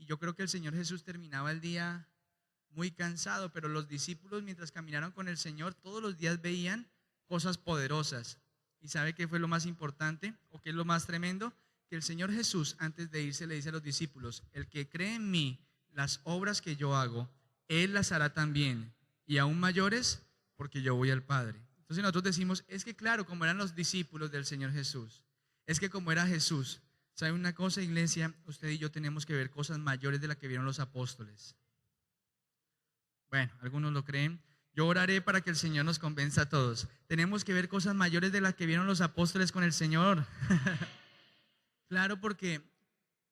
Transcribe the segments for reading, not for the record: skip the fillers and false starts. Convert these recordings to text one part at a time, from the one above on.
Y yo creo que el Señor Jesús terminaba el día muy cansado, pero los discípulos mientras caminaron con el Señor todos los días veían cosas poderosas. ¿Y sabe qué fue lo más importante o qué es lo más tremendo? Que el Señor Jesús antes de irse le dice a los discípulos: el que cree en mí, las obras que yo hago, él las hará también, y aún mayores, porque yo voy al Padre. Entonces nosotros decimos, es que claro, como eran los discípulos del Señor Jesús, es que como era Jesús, ¿sabe una cosa, iglesia? Usted y yo tenemos que ver cosas mayores de las que vieron los apóstoles. Bueno, algunos lo creen. Yo oraré para que el Señor nos convenza a todos. Tenemos que ver cosas mayores de las que vieron los apóstoles con el Señor. Claro, porque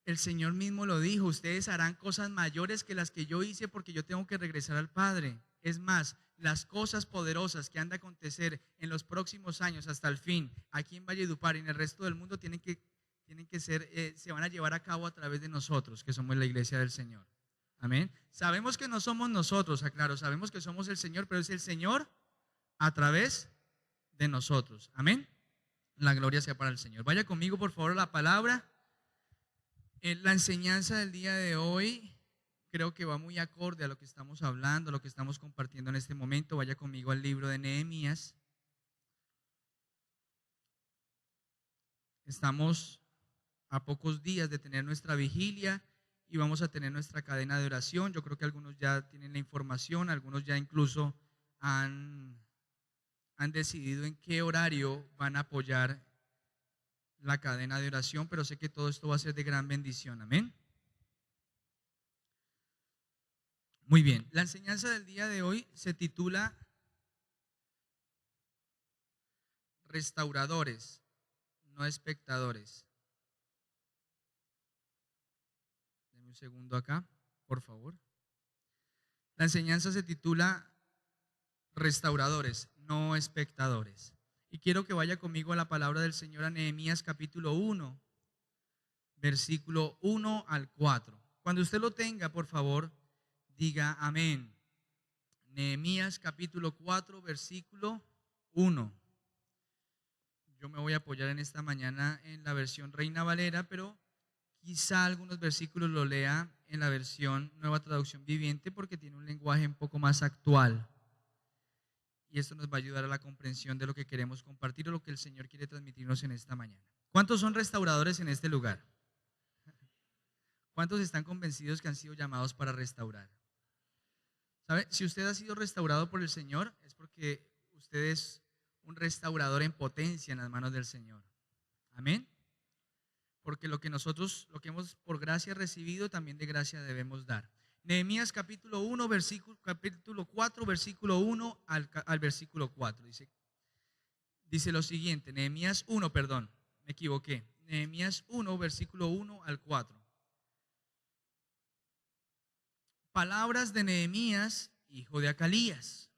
el Señor mismo lo dijo: ustedes harán cosas mayores que las que yo hice, porque yo tengo que regresar al Padre. Es más, las cosas poderosas que han de acontecer en los próximos años hasta el fin, aquí en Valledupar y en el resto del mundo, tienen que ser, se van a llevar a cabo a través de nosotros, que somos la iglesia del Señor. Amén. Sabemos que no somos nosotros, aclaro, sabemos que somos el Señor, pero es el Señor a través de nosotros. Amén. La gloria sea para el Señor. Vaya conmigo, por favor, a la palabra. La enseñanza del día de hoy creo que va muy acorde a lo que estamos hablando, a lo que estamos compartiendo en este momento. Vaya conmigo al libro de Nehemías. Estamos a pocos días de tener nuestra vigilia y vamos a tener nuestra cadena de oración. Yo creo que algunos ya tienen la información, algunos ya incluso han decidido en qué horario van a apoyar la cadena de oración, pero sé que todo esto va a ser de gran bendición. Amén. Muy bien, la enseñanza del día de hoy se titula Restauradores, no espectadores. Denme un segundo acá, por favor. La enseñanza se titula Restauradores, no espectadores. Y quiero que vaya conmigo a la palabra del Señor, a Nehemías capítulo 1, versículo 1 al 4. Cuando usted lo tenga, por favor, diga amén. Nehemías capítulo 4, versículo 1. Yo me voy a apoyar en esta mañana en la versión Reina Valera, pero quizá algunos versículos lo lea en la versión Nueva Traducción Viviente, porque tiene un lenguaje un poco más actual. Y esto nos va a ayudar a la comprensión de lo que queremos compartir o lo que el Señor quiere transmitirnos en esta mañana. ¿Cuántos son restauradores en este lugar? ¿Cuántos están convencidos que han sido llamados para restaurar? ¿Sabe? Si usted ha sido restaurado por el Señor, es porque usted es un restaurador en potencia en las manos del Señor. Amén. Porque lo que hemos por gracia recibido, también de gracia debemos dar. Nehemías capítulo 1, capítulo 4, versículo 1 al versículo 4. Dice lo siguiente, Nehemías 1, perdón, me equivoqué. Nehemías 1, versículo 1 al 4. Palabras de Nehemías, hijo de Acalías.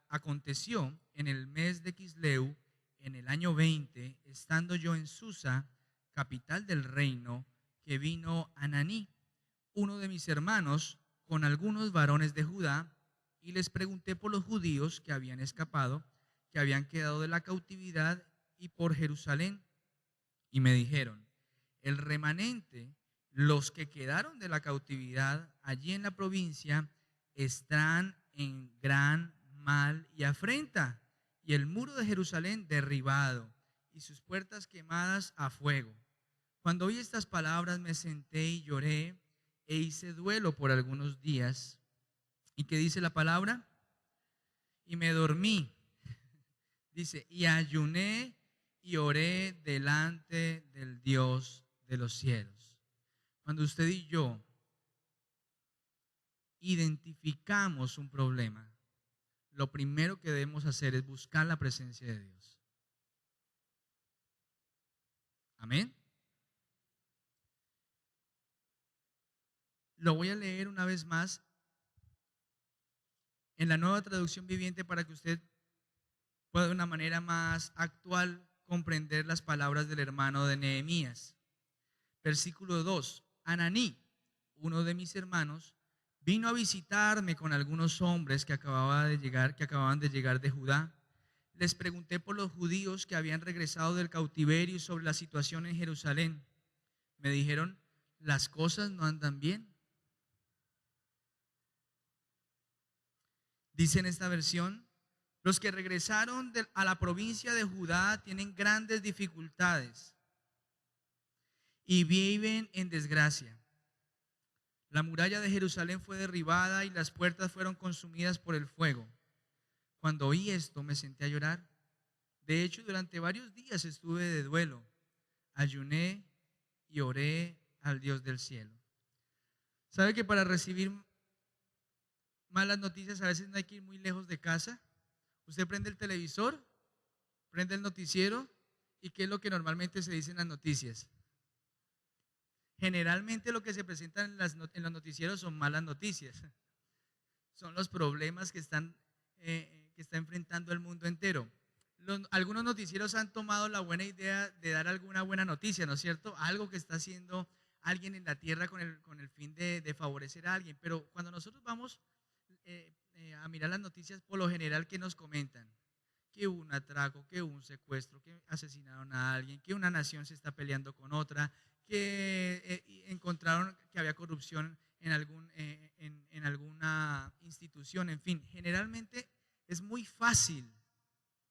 Aconteció en el mes de Quisleu, en el año 20, estando yo en Susa, capital del reino, que vino Ananí, uno de mis hermanos, con algunos varones de Judá, y les pregunté por los judíos que habían escapado, que habían quedado de la cautividad, y por Jerusalén. Y me dijeron: el remanente, los que quedaron de la cautividad allí en la provincia, están en gran mal y afrenta, y el muro de Jerusalén derribado, y sus puertas quemadas a fuego. Cuando oí estas palabras, me senté y lloré, e hice duelo por algunos días. ¿Y qué dice la palabra? Y me dormí. Dice, y ayuné y oré delante del Dios de los cielos. Cuando usted y yo identificamos un problema, lo primero que debemos hacer es buscar la presencia de Dios. Amén. Lo voy a leer una vez más en la Nueva Traducción Viviente para que usted pueda de una manera más actual comprender las palabras del hermano de Nehemías. Versículo 2. Ananí, uno de mis hermanos, vino a visitarme con algunos hombres que acababan de llegar de Judá. Les pregunté por los judíos que habían regresado del cautiverio y sobre la situación en Jerusalén. Me dijeron: las cosas no andan bien. Dice en esta versión, los que regresaron a la provincia de Judá tienen grandes dificultades y viven en desgracia. La muralla de Jerusalén fue derribada y las puertas fueron consumidas por el fuego. Cuando oí esto me senté a llorar. De hecho, durante varios días estuve de duelo. Ayuné y oré al Dios del cielo. ¿Sabe que para recibir malas noticias a veces no hay que ir muy lejos de casa? Usted prende el televisor, prende el noticiero, ¿y qué es lo que normalmente se dice en las noticias? Generalmente lo que se presenta en los noticieros son malas noticias. Son los problemas que está enfrentando el mundo entero. Algunos noticieros han tomado la buena idea de dar alguna buena noticia, ¿no es cierto? Algo que está haciendo alguien en la tierra con el fin de favorecer a alguien. Pero cuando nosotros vamos a mirar las noticias, por lo general, ¿qué nos comentan? Que hubo un atraco, que hubo un secuestro, que asesinaron a alguien, que una nación se está peleando con otra, que encontraron que había corrupción en alguna institución. En fin, generalmente es muy fácil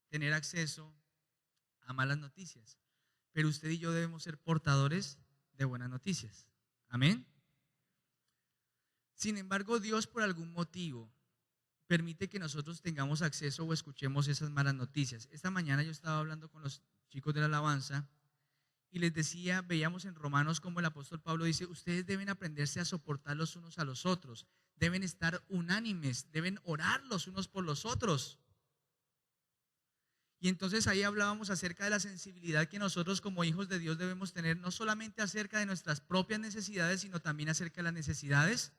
tener acceso a malas noticias, pero usted y yo debemos ser portadores de buenas noticias. Amén. Sin embargo, Dios, por algún motivo, permite que nosotros tengamos acceso o escuchemos esas malas noticias. Esta mañana yo estaba hablando con los chicos de la alabanza y les decía, veíamos en Romanos como el apóstol Pablo dice, ustedes deben aprenderse a soportar los unos a los otros, deben estar unánimes, deben orar los unos por los otros. Y entonces ahí hablábamos acerca de la sensibilidad que nosotros como hijos de Dios debemos tener, no solamente acerca de nuestras propias necesidades, sino también acerca de las necesidades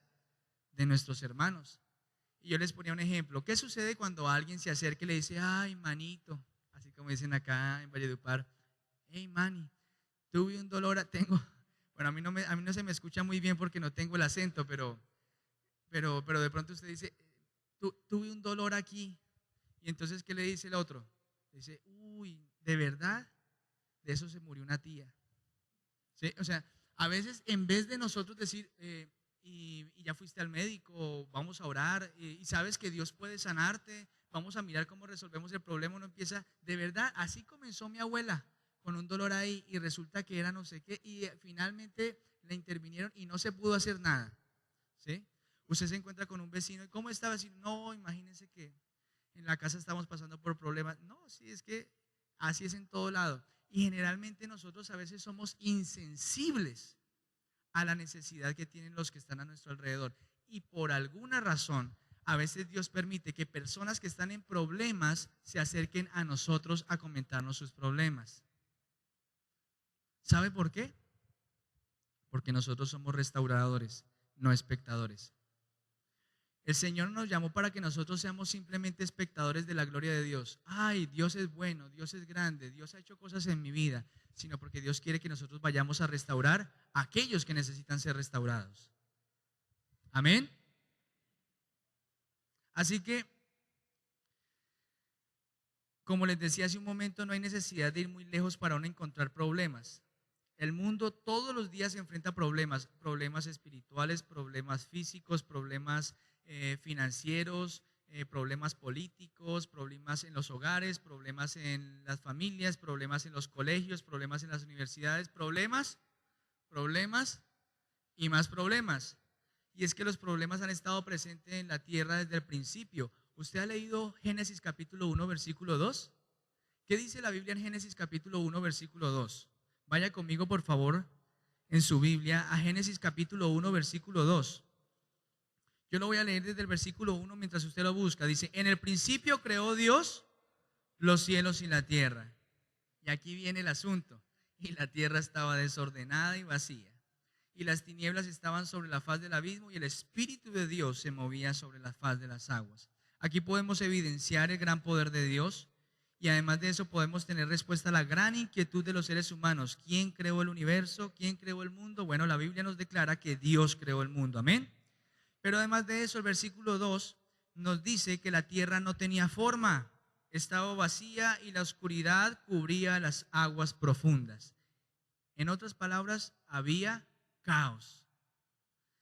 de nuestros hermanos. Y yo les ponía un ejemplo. ¿Qué sucede cuando alguien se acerca y le dice, ay, manito, así como dicen acá en Valledupar, hey, mani, tuve un dolor, bueno, a mí no se me escucha muy bien porque no tengo el acento, pero de pronto usted dice, tuve un dolor aquí. Y entonces, ¿qué le dice el otro? Dice, uy, ¿de verdad? De eso se murió una tía. ¿Sí? O sea, a veces en vez de nosotros decir, y ya fuiste al médico, vamos a orar, y sabes que Dios puede sanarte, vamos a mirar cómo resolvemos el problema, uno empieza, de verdad, así comenzó mi abuela, con un dolor ahí, y resulta que era no sé qué, y finalmente le intervinieron y no se pudo hacer nada. ¿Sí? Usted se encuentra con un vecino, ¿y cómo está vecino? No, imagínense que en la casa estamos pasando por problemas. No, sí, es que así es en todo lado. Y generalmente nosotros a veces somos insensibles a la necesidad que tienen los que están a nuestro alrededor. Y por alguna razón, a veces Dios permite que personas que están en problemas se acerquen a nosotros a comentarnos sus problemas. ¿Sabe por qué? Porque nosotros somos restauradores, no espectadores. El Señor nos llamó para que nosotros seamos simplemente espectadores de la gloria de Dios. Ay, Dios es bueno, Dios es grande, Dios ha hecho cosas en mi vida, sino porque Dios quiere que nosotros vayamos a restaurar a aquellos que necesitan ser restaurados. Amén. Así que, como les decía hace un momento, no hay necesidad de ir muy lejos para uno encontrar problemas. El mundo todos los días se enfrenta a problemas espirituales, problemas físicos, problemas financieros, problemas políticos, problemas en los hogares, problemas en las familias, problemas en los colegios, problemas en las universidades, problemas y más problemas. Y es que los problemas han estado presentes en la tierra desde el principio. ¿Usted ha leído Génesis capítulo 1, versículo 2? ¿Qué dice la Biblia en Génesis capítulo 1, versículo 2? Vaya conmigo, por favor, en su Biblia a Génesis capítulo 1, versículo 2. Yo lo voy a leer desde el versículo 1 mientras usted lo busca. Dice, en el principio creó Dios los cielos y la tierra. Y aquí viene el asunto. Y la tierra estaba desordenada y vacía. Y las tinieblas estaban sobre la faz del abismo y el Espíritu de Dios se movía sobre la faz de las aguas. Aquí podemos evidenciar el gran poder de Dios. Y además de eso podemos tener respuesta a la gran inquietud de los seres humanos. ¿Quién creó el universo? ¿Quién creó el mundo? Bueno, la Biblia nos declara que Dios creó el mundo. Amén. Pero además de eso, el versículo 2 nos dice que la tierra no tenía forma, estaba vacía y la oscuridad cubría las aguas profundas. En otras palabras, había caos.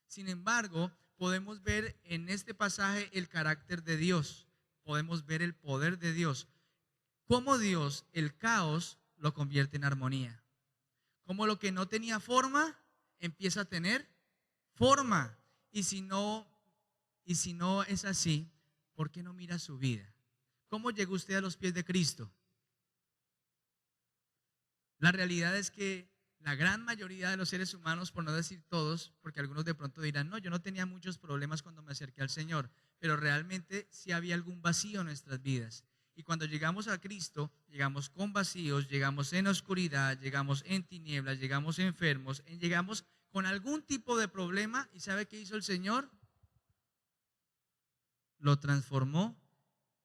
Sin embargo, podemos ver en este pasaje el carácter de Dios, podemos ver el poder de Dios, cómo Dios el caos lo convierte en armonía, cómo lo que no tenía forma empieza a tener forma. Y si no es así, ¿por qué no mira su vida? ¿Cómo llegó usted a los pies de Cristo? La realidad es que la gran mayoría de los seres humanos, por no decir todos, porque algunos de pronto dirán, no, yo no tenía muchos problemas cuando me acerqué al Señor, pero realmente sí había algún vacío en nuestras vidas. Y cuando llegamos a Cristo, llegamos con vacíos, llegamos en oscuridad, llegamos en tinieblas, llegamos enfermos, llegamos con algún tipo de problema. ¿Y sabe qué hizo el Señor? Lo transformó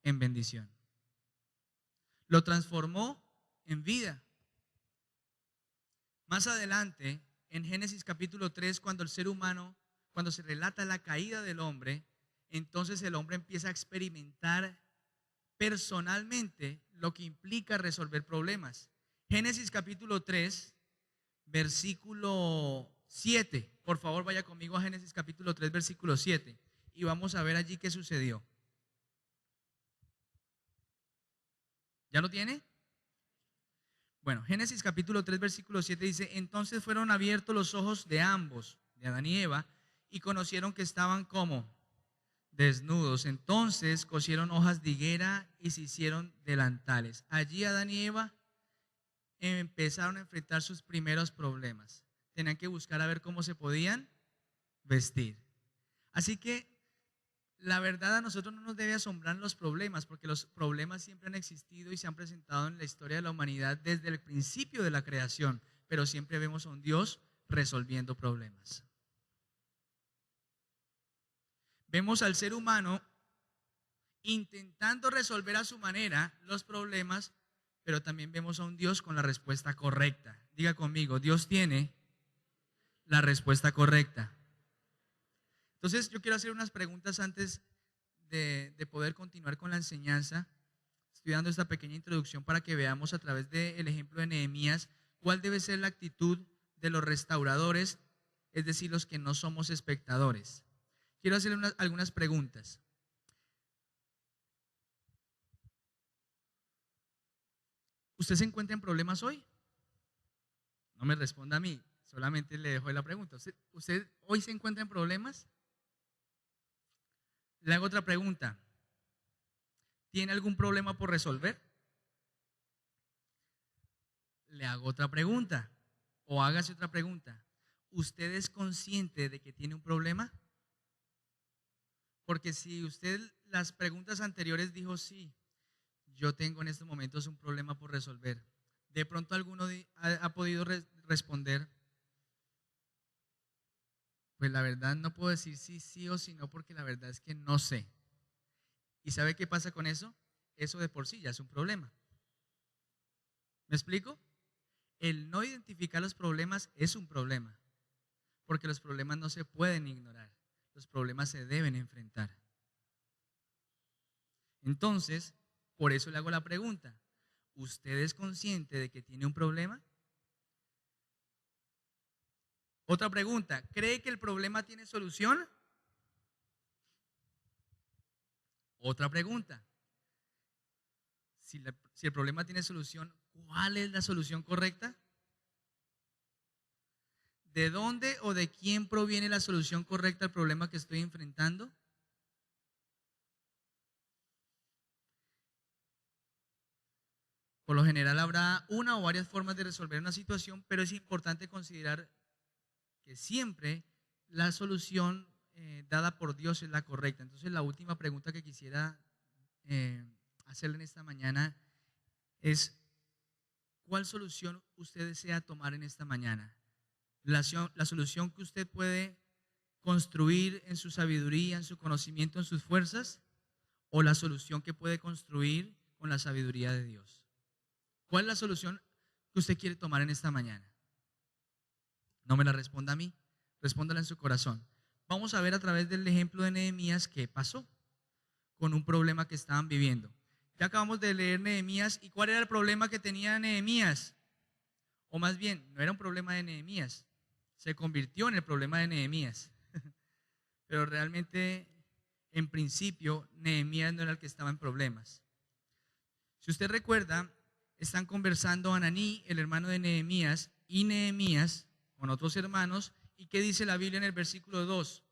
en bendición. Lo transformó en vida. Más adelante, en Génesis capítulo 3, cuando se relata la caída del hombre, entonces el hombre empieza a experimentar personalmente lo que implica resolver problemas. Génesis capítulo 3, versículo 7. Por favor, vaya conmigo a Génesis capítulo 3, versículo 7. Y vamos a ver allí qué sucedió. ¿Ya lo tiene? Bueno, Génesis capítulo 3, versículo 7 dice, entonces fueron abiertos los ojos de ambos, de Adán y Eva, y conocieron que estaban como desnudos. Entonces cosieron hojas de higuera y se hicieron delantales. Allí Adán y Eva empezaron a enfrentar sus primeros problemas. Tenían que buscar a ver cómo se podían vestir. Así que la verdad, a nosotros no nos debe asombrar los problemas, porque los problemas siempre han existido y se han presentado en la historia de la humanidad desde el principio de la creación, pero siempre vemos a un Dios resolviendo problemas. Vemos al ser humano intentando resolver a su manera los problemas, pero también vemos a un Dios con la respuesta correcta. Diga conmigo, Dios tiene la respuesta correcta. Entonces yo quiero hacer unas preguntas antes de poder continuar con la enseñanza. Estoy dando esta pequeña introducción para que veamos a través del ejemplo de Nehemías cuál debe ser la actitud de los restauradores, es decir, los que no somos espectadores. Quiero hacerle algunas preguntas. ¿Usted se encuentra en problemas hoy? No me responda a mí, solamente le dejo la pregunta. ¿Usted hoy se encuentra en problemas? Le hago otra pregunta. ¿Tiene algún problema por resolver? Le hago otra pregunta. O hágase otra pregunta. ¿Usted es consciente de que tiene un problema? Porque si usted las preguntas anteriores dijo sí, yo tengo en estos momentos un problema por resolver. De pronto alguno ha podido responder, pues la verdad no puedo decir sí o sí no, porque la verdad es que no sé. ¿Y sabe qué pasa con eso? Eso de por sí ya es un problema. ¿Me explico? El no identificar los problemas es un problema, porque los problemas no se pueden ignorar, los problemas se deben enfrentar. Entonces, por eso le hago la pregunta, ¿usted es consciente de que tiene un problema? Otra pregunta, ¿cree que el problema tiene solución? Otra pregunta, si el problema tiene solución, ¿cuál es la solución correcta? ¿De dónde o de quién proviene la solución correcta al problema que estoy enfrentando? Por lo general habrá una o varias formas de resolver una situación, pero es importante considerar que siempre la solución dada por Dios es la correcta. Entonces la última pregunta que quisiera hacerle en esta mañana es, ¿cuál solución usted desea tomar en esta mañana? La solución que usted puede construir en su sabiduría, en su conocimiento, en sus fuerzas, o la solución que puede construir con la sabiduría de Dios. ¿Cuál es la solución que usted quiere tomar en esta mañana? No me la responda a mí, respóndala en su corazón. Vamos a ver a través del ejemplo de Nehemías qué pasó con un problema que estaban viviendo. Ya acabamos de leer Nehemías, ¿y cuál era el problema que tenía Nehemías? O más bien, no era un problema de Nehemías, se convirtió en el problema de Nehemías. Pero realmente, en principio, Nehemías no era el que estaba en problemas. Si usted recuerda, están conversando Ananí, el hermano de Nehemías, y Nehemías con otros hermanos. ¿Y qué dice la Biblia en el versículo 2?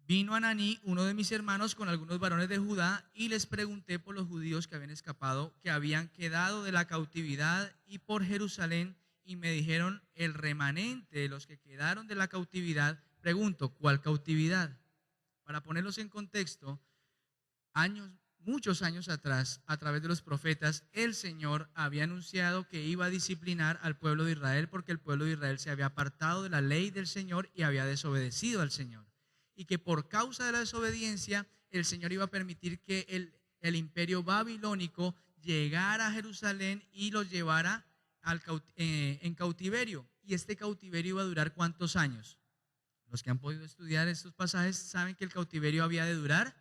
Vino Ananí, uno de mis hermanos, con algunos varones de Judá, y les pregunté por los judíos que habían escapado, que habían quedado de la cautividad y por Jerusalén, y me dijeron, el remanente de los que quedaron de la cautividad. Pregunto, ¿cuál cautividad? Para ponerlos en contexto, muchos años atrás, a través de los profetas, el Señor había anunciado que iba a disciplinar al pueblo de Israel porque el pueblo de Israel se había apartado de la ley del Señor y había desobedecido al Señor. Y que por causa de la desobediencia, el Señor iba a permitir que el imperio babilónico llegara a Jerusalén y los llevara en cautiverio. Y este cautiverio iba a durar ¿cuántos años? Los que han podido estudiar estos pasajes saben que el cautiverio había de durar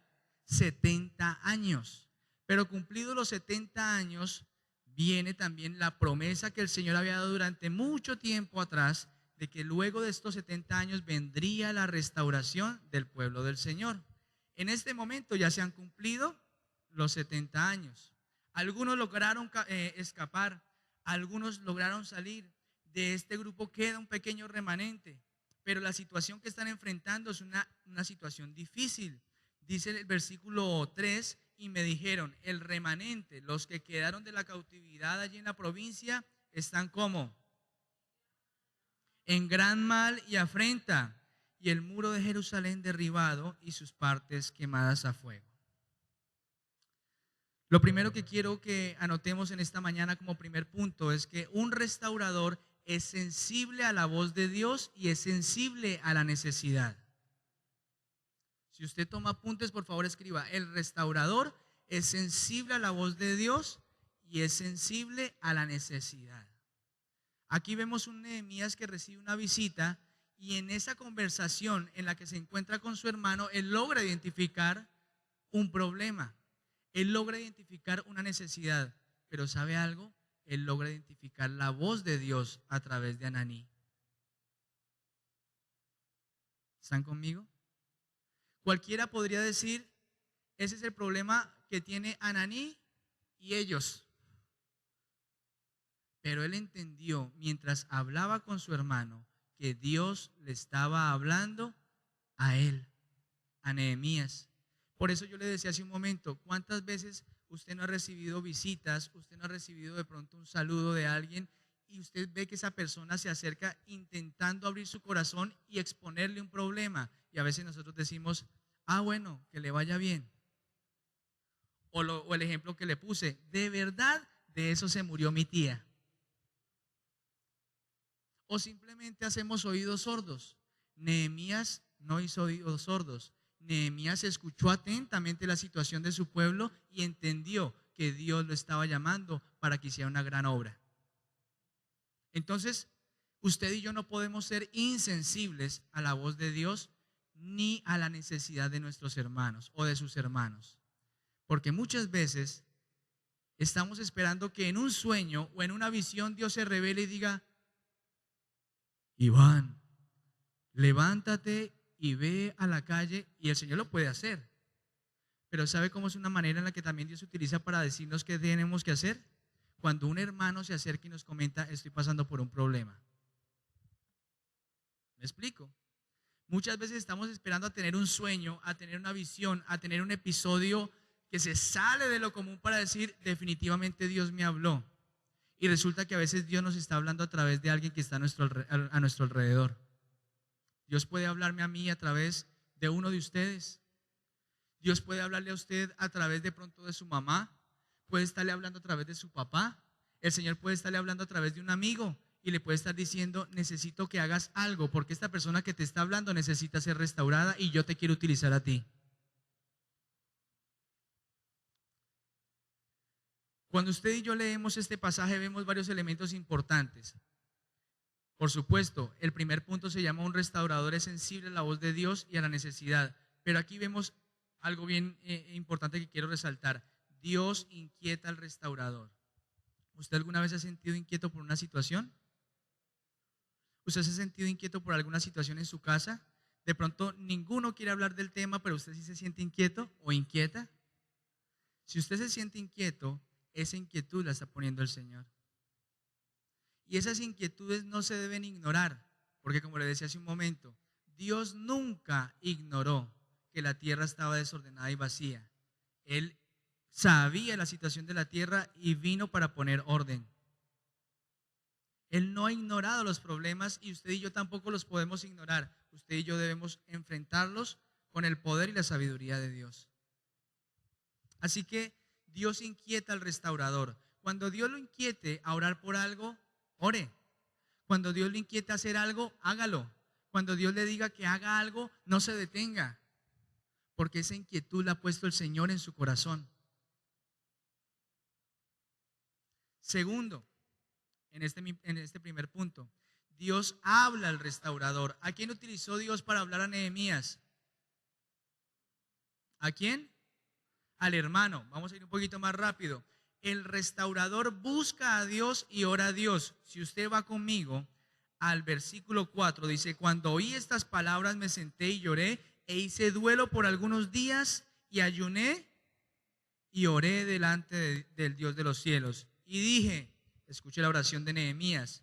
70 años. Pero cumplidos los 70 años, viene también la promesa que el Señor había dado durante mucho tiempo atrás, de que luego de estos 70 años vendría la restauración del pueblo del Señor. En este momento ya se han cumplido los 70 años. Algunos lograron escapar, algunos lograron salir. De este grupo queda un pequeño remanente, pero la situación que están enfrentando es una situación difícil. Dice el versículo 3, y me dijeron, el remanente, los que quedaron de la cautividad allí en la provincia, están como en gran mal y afrenta, y el muro de Jerusalén derribado y sus partes quemadas a fuego. Lo primero que quiero que anotemos en esta mañana como primer punto es que un restaurador es sensible a la voz de Dios y es sensible a la necesidad. Si usted toma apuntes, por favor escriba, el restaurador es sensible a la voz de Dios y es sensible a la necesidad. Aquí vemos un Nehemías que recibe una visita y en esa conversación en la que se encuentra con su hermano, él logra identificar un problema, él logra identificar una necesidad, pero ¿sabe algo? Él logra identificar la voz de Dios a través de Ananí. ¿Están conmigo? Cualquiera podría decir, ese es el problema que tiene Ananí y ellos. Pero él entendió mientras hablaba con su hermano que Dios le estaba hablando a él, a Nehemías. Por eso yo le decía hace un momento, ¿cuántas veces usted no ha recibido visitas, usted no ha recibido de pronto un saludo de alguien y usted ve que esa persona se acerca intentando abrir su corazón y exponerle un problema? Y a veces nosotros decimos, bueno, que le vaya bien. O el ejemplo que le puse, de verdad, de eso se murió mi tía. O simplemente hacemos oídos sordos. Nehemías no hizo oídos sordos. Nehemías escuchó atentamente la situación de su pueblo y entendió que Dios lo estaba llamando para que hiciera una gran obra. Entonces, usted y yo no podemos ser insensibles a la voz de Dios ni a la necesidad de nuestros hermanos o de sus hermanos. Porque muchas veces estamos esperando que en un sueño o en una visión Dios se revele y diga, Iván, levántate y ve a la calle, y el Señor lo puede hacer. Pero ¿sabe cómo es una manera en la que también Dios utiliza para decirnos qué tenemos que hacer? Cuando un hermano se acerca y nos comenta, estoy pasando por un problema. ¿Me explico? Muchas veces estamos esperando a tener un sueño, a tener una visión, a tener un episodio que se sale de lo común para decir, definitivamente Dios me habló. Y resulta que a veces Dios nos está hablando a través de alguien que está a nuestro alrededor. Dios puede hablarme a mí a través de uno de ustedes. Dios puede hablarle a usted a través de pronto de su mamá. Puede estarle hablando a través de su papá. El Señor puede estarle hablando a través de un amigo y le puede estar diciendo, necesito que hagas algo porque esta persona que te está hablando necesita ser restaurada y yo te quiero utilizar a ti. Cuando usted y yo leemos este pasaje vemos varios elementos importantes. Por supuesto, el primer punto se llama un restaurador es sensible a la voz de Dios y a la necesidad. Pero aquí vemos algo bien importante que quiero resaltar. Dios inquieta al restaurador. ¿Usted alguna vez se ha sentido inquieto por una situación? ¿Usted se ha sentido inquieto por alguna situación en su casa? De pronto ninguno quiere hablar del tema, pero usted sí se siente inquieto o inquieta. Si usted se siente inquieto, esa inquietud la está poniendo el Señor. Y esas inquietudes no se deben ignorar, porque como le decía hace un momento, Dios nunca ignoró que la tierra estaba desordenada y vacía. Él sabía la situación de la tierra y vino para poner orden. Él no ha ignorado los problemas y usted y yo tampoco los podemos ignorar. Usted y yo debemos enfrentarlos con el poder y la sabiduría de Dios. Así que Dios inquieta al restaurador. Cuando Dios lo inquiete a orar por algo, ore. Cuando Dios lo inquiete a hacer algo, hágalo. Cuando Dios le diga que haga algo, no se detenga, porque esa inquietud la ha puesto el Señor en su corazón. Segundo, en este primer punto, Dios habla al restaurador. ¿A quién utilizó Dios para hablar a Nehemías? ¿A quién? Al hermano. Vamos a ir un poquito más rápido. El restaurador busca a Dios y ora a Dios. Si usted va conmigo al versículo 4, dice: cuando oí estas palabras me senté y lloré e hice duelo por algunos días y ayuné y oré delante del Dios de los cielos. Y dije, escuche la oración de Nehemías: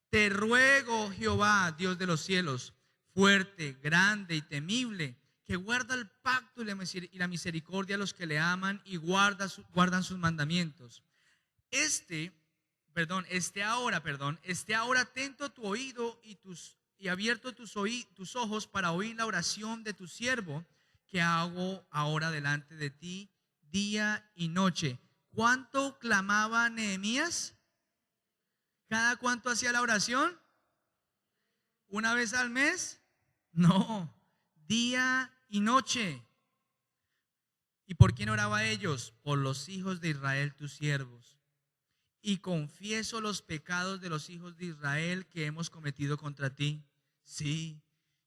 te ruego, Jehová, Dios de los cielos, fuerte, grande y temible, que guarda el pacto y la misericordia a los que le aman y guardan sus mandamientos. Esté ahora atento a tu oído y abierto tus ojos para oír la oración de tu siervo que hago ahora delante de ti día y noche. ¿Cuánto clamaba Nehemías? ¿Cada cuánto hacía la oración? ¿Una vez al mes? No, día y noche. ¿Y por quién oraba ellos? Por los hijos de Israel, tus siervos. Y confieso los pecados de los hijos de Israel que hemos cometido contra ti. Sí,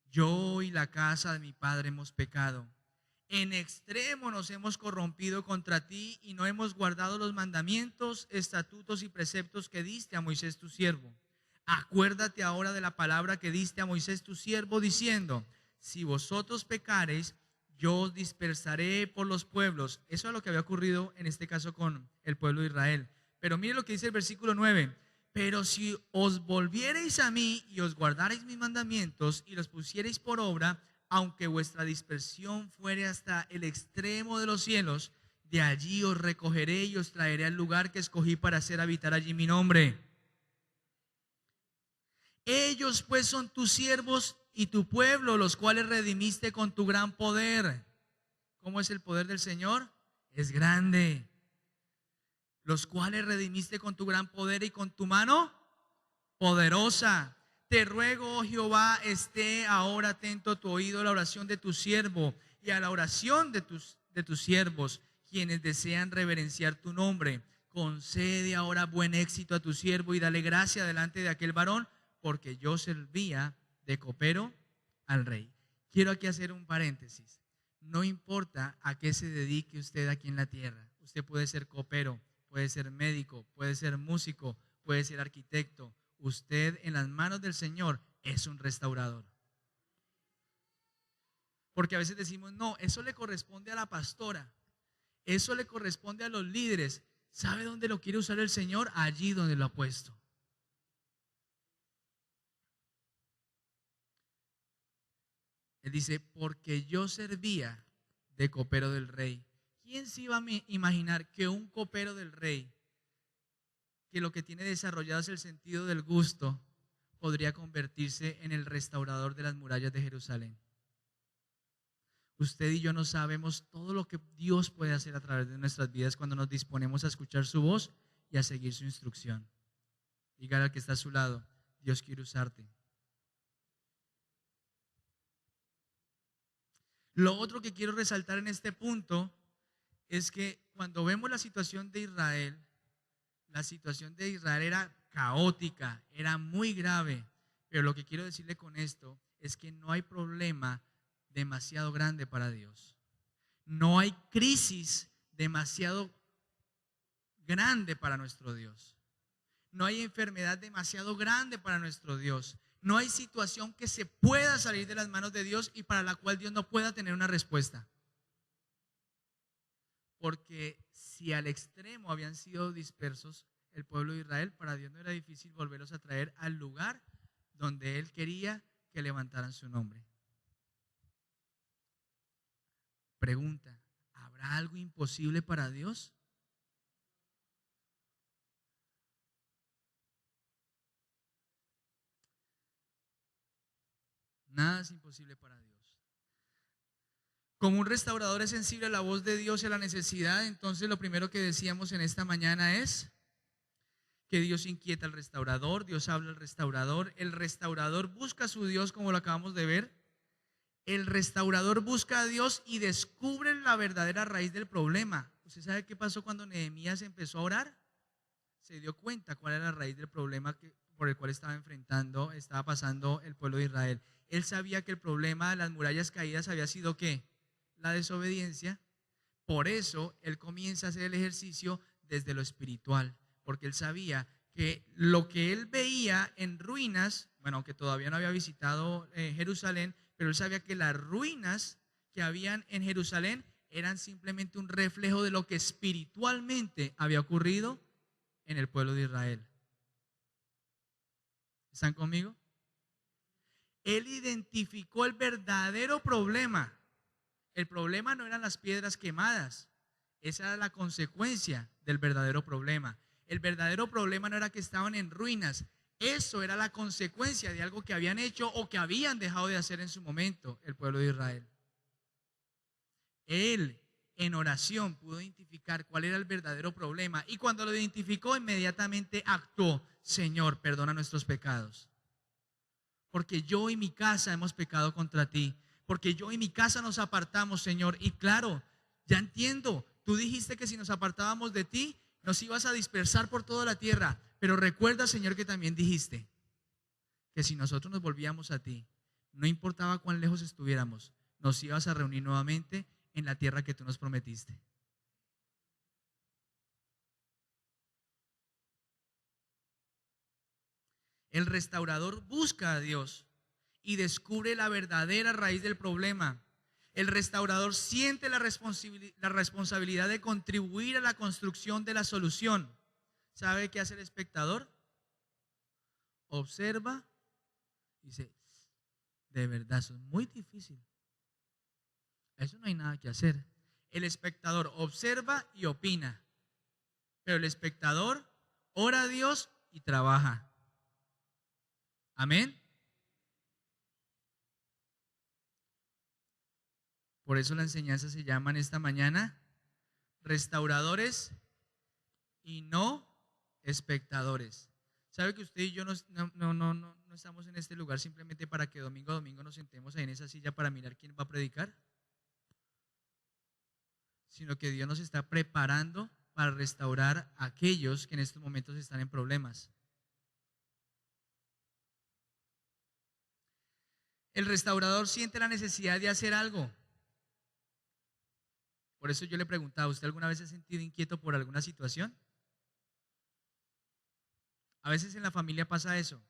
yo y la casa de mi padre hemos pecado. En extremo nos hemos corrompido contra ti y no hemos guardado los mandamientos, estatutos y preceptos que diste a Moisés tu siervo. Acuérdate ahora de la palabra que diste a Moisés tu siervo, diciendo: si vosotros pecareis, yo os dispersaré por los pueblos. Eso es lo que había ocurrido en este caso con el pueblo de Israel. Pero mire lo que dice el versículo 9: pero si os volviereis a mí y os guardareis mis mandamientos y los pusiereis por obra, aunque vuestra dispersión fuere hasta el extremo de los cielos, de allí os recogeré y os traeré al lugar que escogí para hacer habitar allí mi nombre. Ellos pues son tus siervos y tu pueblo, los cuales redimiste con tu gran poder. ¿Cómo es el poder del Señor? Es grande. Los cuales redimiste con tu gran poder y con tu mano poderosa. Te ruego, oh Jehová, esté ahora atento a tu oído a la oración de tu siervo y a la oración de tus siervos, quienes desean reverenciar tu nombre. Concede ahora buen éxito a tu siervo y dale gracia delante de aquel varón, porque yo servía de copero al rey. Quiero aquí hacer un paréntesis. No importa a qué se dedique usted aquí en la tierra. Usted puede ser copero, puede ser médico, puede ser músico, puede ser arquitecto. Usted en las manos del Señor es un restaurador. Porque a veces decimos: no, eso le corresponde a la pastora, eso le corresponde a los líderes. ¿Sabe dónde lo quiere usar el Señor? Allí donde lo ha puesto. Él dice: porque yo servía de copero del rey. ¿Quién se iba a imaginar que un copero del rey, que lo que tiene desarrollado es el sentido del gusto, podría convertirse en el restaurador de las murallas de Jerusalén? Usted y yo no sabemos todo lo que Dios puede hacer a través de nuestras vidas cuando nos disponemos a escuchar su voz y a seguir su instrucción. Dígale al que está a su lado: Dios quiere usarte. Lo otro que quiero resaltar en este punto es que cuando vemos la situación de Israel era caótica, era muy grave. Pero lo que quiero decirle con esto es que no hay problema demasiado grande para Dios. No hay crisis demasiado grande para nuestro Dios. No hay enfermedad demasiado grande para nuestro Dios. No hay situación que se pueda salir de las manos de Dios y para la cual Dios no pueda tener una respuesta. Porque si al extremo habían sido dispersos el pueblo de Israel, para Dios no era difícil volverlos a traer al lugar donde Él quería que levantaran su nombre. Pregunta, ¿habrá algo imposible para Dios? Nada es imposible para Dios. Como un restaurador es sensible a la voz de Dios y a la necesidad, entonces lo primero que decíamos en esta mañana es que Dios inquieta al restaurador, Dios habla al restaurador, el restaurador busca a su Dios como lo acabamos de ver, el restaurador busca a Dios y descubre la verdadera raíz del problema. ¿Usted sabe qué pasó cuando Nehemías empezó a orar? Se dio cuenta cuál era la raíz del problema por el cual estaba pasando el pueblo de Israel. Él sabía que el problema de las murallas caídas había sido ¿qué? La desobediencia. Por eso él comienza a hacer el ejercicio desde lo espiritual, porque él sabía que lo que él veía en ruinas, bueno, aunque todavía no había visitado Jerusalén, pero él sabía que las ruinas que habían en Jerusalén eran simplemente un reflejo de lo que espiritualmente había ocurrido en el pueblo de Israel. ¿Están conmigo? Él identificó el verdadero problema. El problema no eran las piedras quemadas, esa era la consecuencia del verdadero problema. El verdadero problema no era que estaban en ruinas, eso era la consecuencia de algo que habían hecho o que habían dejado de hacer en su momento el pueblo de Israel. Él en oración pudo identificar cuál era el verdadero problema y cuando lo identificó inmediatamente actuó: Señor, perdona nuestros pecados, porque yo y mi casa hemos pecado contra ti, porque yo y mi casa nos apartamos, Señor. Y claro, ya entiendo, tú dijiste que si nos apartábamos de ti, nos ibas a dispersar por toda la tierra, pero recuerda, Señor, que también dijiste que si nosotros nos volvíamos a ti, no importaba cuán lejos estuviéramos, nos ibas a reunir nuevamente en la tierra que tú nos prometiste. El restaurador busca a Dios y descubre la verdadera raíz del problema. El restaurador siente la responsabilidad de contribuir a la construcción de la solución. ¿Sabe qué hace el espectador? Observa y dice: de verdad, eso es muy difícil. Eso no hay nada que hacer. El espectador observa y opina, pero el espectador ora a Dios y trabaja. Amén. Por eso la enseñanza se llama en esta mañana restauradores y no espectadores. ¿Sabe que usted y yo no estamos en este lugar simplemente para que domingo a domingo nos sentemos ahí en esa silla para mirar quién va a predicar? Sino que Dios nos está preparando para restaurar a aquellos que en estos momentos están en problemas. El restaurador siente la necesidad de hacer algo. Por eso yo le preguntaba: ¿usted alguna vez se ha sentido inquieto por alguna situación? A veces en la familia pasa eso,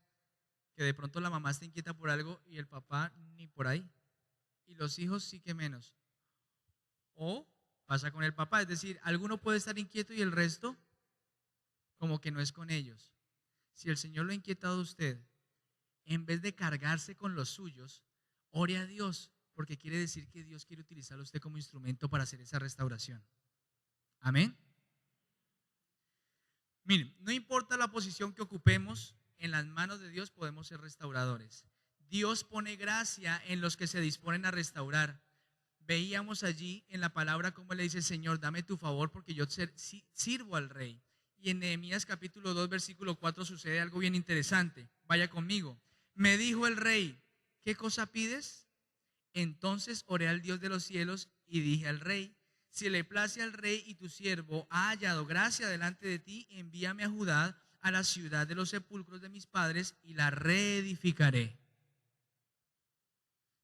que de pronto la mamá está inquieta por algo y el papá ni por ahí, y los hijos sí que menos. O pasa con el papá, es decir, alguno puede estar inquieto y el resto como que no es con ellos. Si el Señor lo ha inquietado a usted, en vez de cargarse con los suyos, ore a Dios, porque quiere decir que Dios quiere utilizarlo a usted como instrumento para hacer esa restauración. Amén. Miren, no importa la posición que ocupemos, en las manos de Dios podemos ser restauradores. Dios pone gracia en los que se disponen a restaurar. Veíamos allí en la palabra cómo le dice: Señor, dame tu favor porque yo sirvo al rey. Y en Nehemías capítulo 2 versículo 4 sucede algo bien interesante. Vaya conmigo. Me dijo el rey: ¿qué cosa pides? Entonces oré al Dios de los cielos y dije al rey: si le place al rey y tu siervo ha hallado gracia delante de ti, envíame a Judá, a la ciudad de los sepulcros de mis padres, y la reedificaré.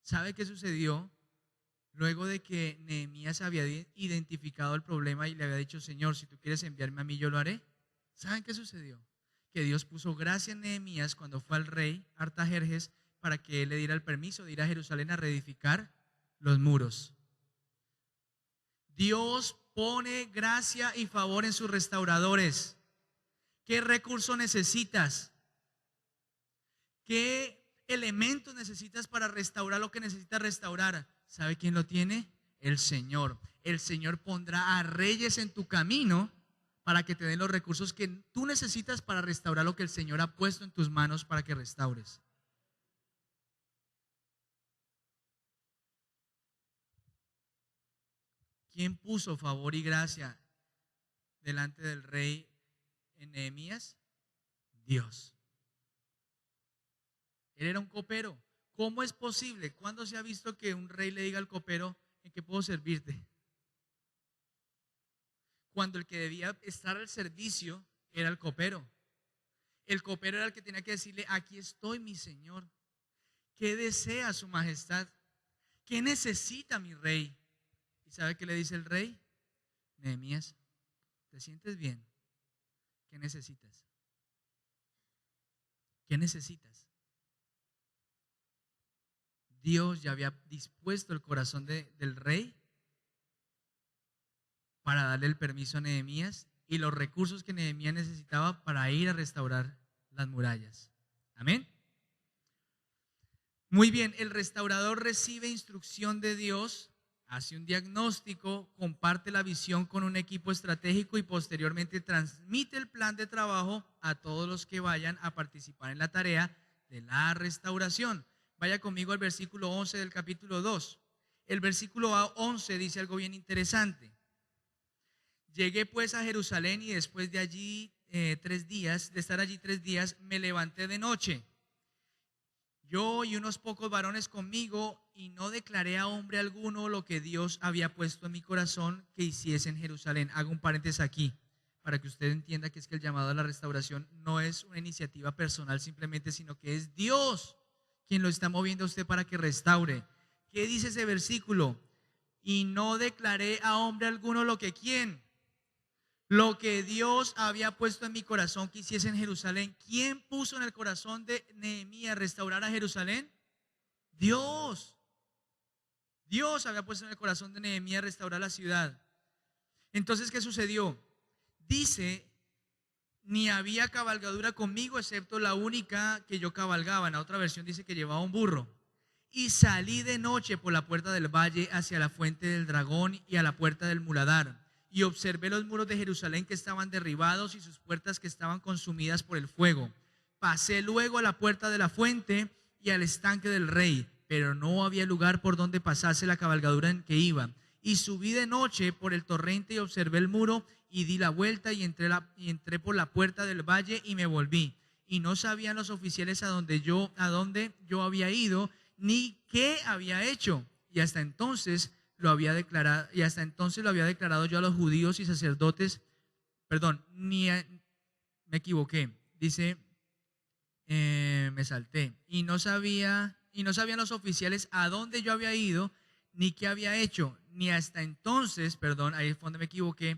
¿Sabe qué sucedió? Luego de que Nehemías había identificado el problema y le había dicho: Señor, si tú quieres enviarme a mí, yo lo haré. ¿Saben qué sucedió? que Dios puso gracia en Nehemías cuando fue al rey Artajerjes para que él le diera el permiso de ir a Jerusalén a reedificar los muros. Dios pone gracia y favor en sus restauradores. ¿Qué recurso necesitas? ¿Qué elementos necesitas para restaurar lo que necesitas restaurar? ¿Sabe quién lo tiene? El Señor. El Señor pondrá a reyes en tu camino para que te den los recursos que tú necesitas para restaurar lo que el Señor ha puesto en tus manos para que restaures. ¿Quién puso favor y gracia delante del rey en Nehemías? Dios. Él era un copero. ¿Cómo es posible? ¿Cuándo se ha visto que un rey le diga al copero: ¿en qué puedo servirte? Cuando el que debía estar al servicio era el copero. El copero era el que tenía que decirle: aquí estoy, mi señor. ¿Qué desea su majestad? ¿Qué necesita mi rey? ¿Y sabe qué le dice el rey? Nehemías, ¿te sientes bien? ¿Qué necesitas? ¿Qué necesitas? Dios ya había dispuesto el corazón del rey para darle el permiso a Nehemías y los recursos que Nehemías necesitaba para ir a restaurar las murallas. Amén. Muy bien, el restaurador recibe instrucción de Dios, hace un diagnóstico, comparte la visión con un equipo estratégico y posteriormente transmite el plan de trabajo a todos los que vayan a participar en la tarea de la restauración. Vaya conmigo al versículo 11 del capítulo 2. El versículo 11 dice algo bien interesante. Llegué pues a Jerusalén y después de allí 3 días, de estar allí 3 días, me levanté de noche, yo y unos pocos varones conmigo, y no declaré a hombre alguno lo que Dios había puesto en mi corazón que hiciese en Jerusalén. Hago un paréntesis aquí para que usted entienda que es que el llamado a la restauración no es una iniciativa personal simplemente, sino que es Dios quien lo está moviendo a usted para que restaure. ¿Qué dice ese versículo? Y no declaré a hombre alguno lo que ¿quién? Lo que Dios había puesto en mi corazón que hiciese en Jerusalén. ¿Quién puso en el corazón de Nehemías restaurar a Jerusalén? Dios. Dios había puesto en el corazón de Nehemías restaurar la ciudad. Entonces, ¿qué sucedió? Dice, ni había cabalgadura conmigo excepto la única que yo cabalgaba. En la otra versión dice que llevaba un burro. Y salí de noche por la puerta del valle hacia la fuente del dragón y a la puerta del muladar. Y observé los muros de Jerusalén que estaban derribados y sus puertas que estaban consumidas por el fuego. Pasé luego a la puerta de la fuente y al estanque del rey, pero no había lugar por donde pasase la cabalgadura en que iba. Y subí de noche por el torrente y observé el muro y di la vuelta y entré por la puerta del valle y me volví. Y no sabían los oficiales a dónde yo había ido ni qué había hecho. Y hasta entonces lo había declarado yo a los judíos y sacerdotes. Perdón, me equivoqué. Dice, me salté. Y no sabían los oficiales a dónde yo había ido ni qué había hecho. Ni hasta entonces, perdón, ahí fue donde me equivoqué,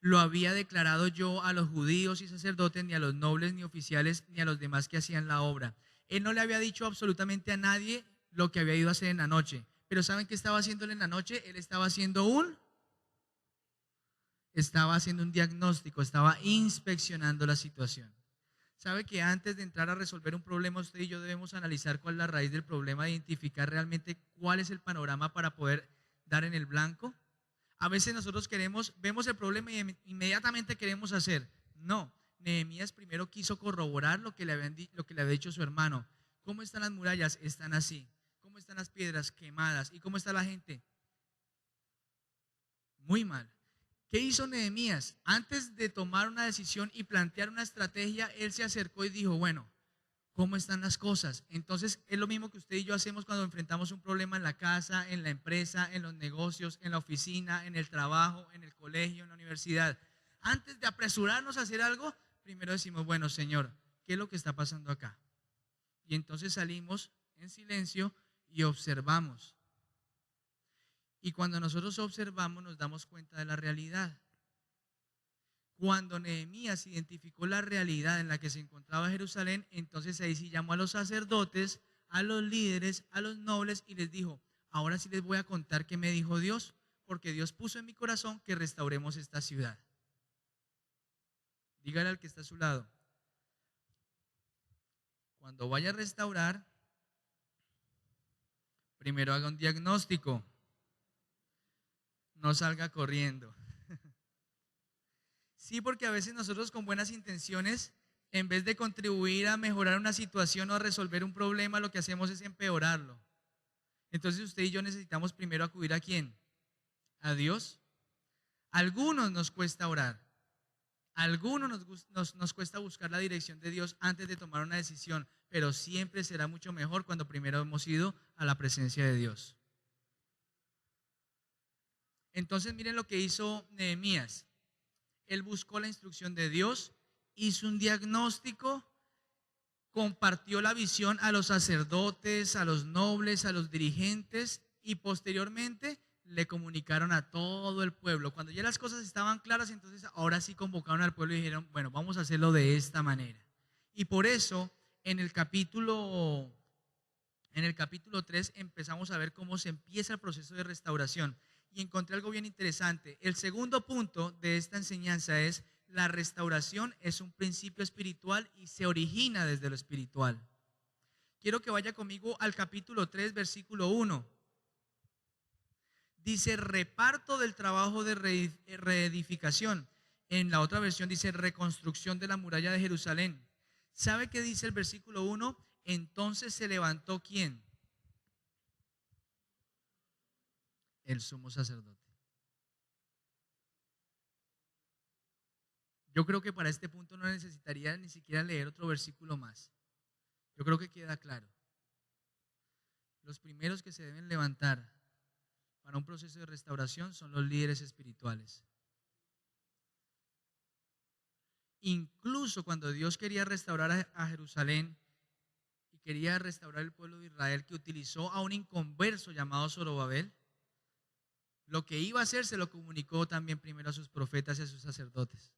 lo había declarado yo a los judíos y sacerdotes, ni a los nobles, ni oficiales, ni a los demás que hacían la obra. Él no le había dicho absolutamente a nadie lo que había ido a hacer en la noche. Pero ¿saben qué estaba haciendo él en la noche? Él estaba haciendo un diagnóstico, estaba inspeccionando la situación. ¿Sabe que antes de entrar a resolver un problema, usted y yo debemos analizar cuál es la raíz del problema, identificar realmente cuál es el panorama para poder dar en el blanco? A veces nosotros vemos el problema y inmediatamente queremos hacer. No, Nehemías primero quiso corroborar lo que le había dicho su hermano. ¿Cómo están las murallas? Están así. ¿Cómo están las piedras? Quemadas. ¿Y cómo está la gente? Muy mal. ¿Qué hizo Nehemías? Antes de tomar una decisión y plantear una estrategia, él se acercó y dijo, bueno, ¿cómo están las cosas? Entonces es lo mismo que usted y yo hacemos cuando enfrentamos un problema en la casa, en la empresa, en los negocios, en la oficina, en el trabajo, en el colegio, en la universidad. Antes de apresurarnos a hacer algo, primero decimos, bueno, Señor, ¿qué es lo que está pasando acá? Y entonces salimos en silencio y observamos. Y cuando nosotros observamos nos damos cuenta de la realidad. Cuando Nehemías identificó la realidad en la que se encontraba Jerusalén, entonces ahí sí llamó a los sacerdotes, a los líderes, a los nobles y les dijo: ahora sí les voy a contar qué me dijo Dios, porque Dios puso en mi corazón que restauremos esta ciudad. Dígale al que está a su lado: cuando vaya a restaurar, primero haga un diagnóstico, no salga corriendo. Sí, porque a veces nosotros con buenas intenciones, en vez de contribuir a mejorar una situación o a resolver un problema, lo que hacemos es empeorarlo. Entonces usted y yo necesitamos primero acudir ¿a quién? A Dios. A algunos nos cuesta orar. A algunos nos cuesta buscar la dirección de Dios antes de tomar una decisión, pero siempre será mucho mejor cuando primero hemos ido a la presencia de Dios. Entonces miren lo que hizo Nehemías. Él buscó la instrucción de Dios, hizo un diagnóstico, compartió la visión a los sacerdotes, a los nobles, a los dirigentes y posteriormente le comunicaron a todo el pueblo. Cuando ya las cosas estaban claras, entonces ahora sí convocaron al pueblo y dijeron: bueno, vamos a hacerlo de esta manera. Y por eso en el capítulo 3 empezamos a ver cómo se empieza el proceso de restauración. Y encontré algo bien interesante. El segundo punto de esta enseñanza es: la restauración es un principio espiritual y se origina desde lo espiritual. Quiero que vaya conmigo al capítulo 3, versículo 1. Dice: reparto del trabajo de reedificación. En la otra versión dice: reconstrucción de la muralla de Jerusalén. ¿Sabe qué dice el versículo 1? Entonces se levantó ¿quién? El sumo sacerdote. Yo creo que para este punto no necesitaría ni siquiera leer otro versículo más. Yo creo que queda claro. Los primeros que se deben levantar para un proceso de restauración son los líderes espirituales. Incluso cuando Dios quería restaurar a Jerusalén y quería restaurar el pueblo de Israel, que utilizó a un inconverso llamado Zorobabel, lo que iba a hacer se lo comunicó también primero a sus profetas y a sus sacerdotes.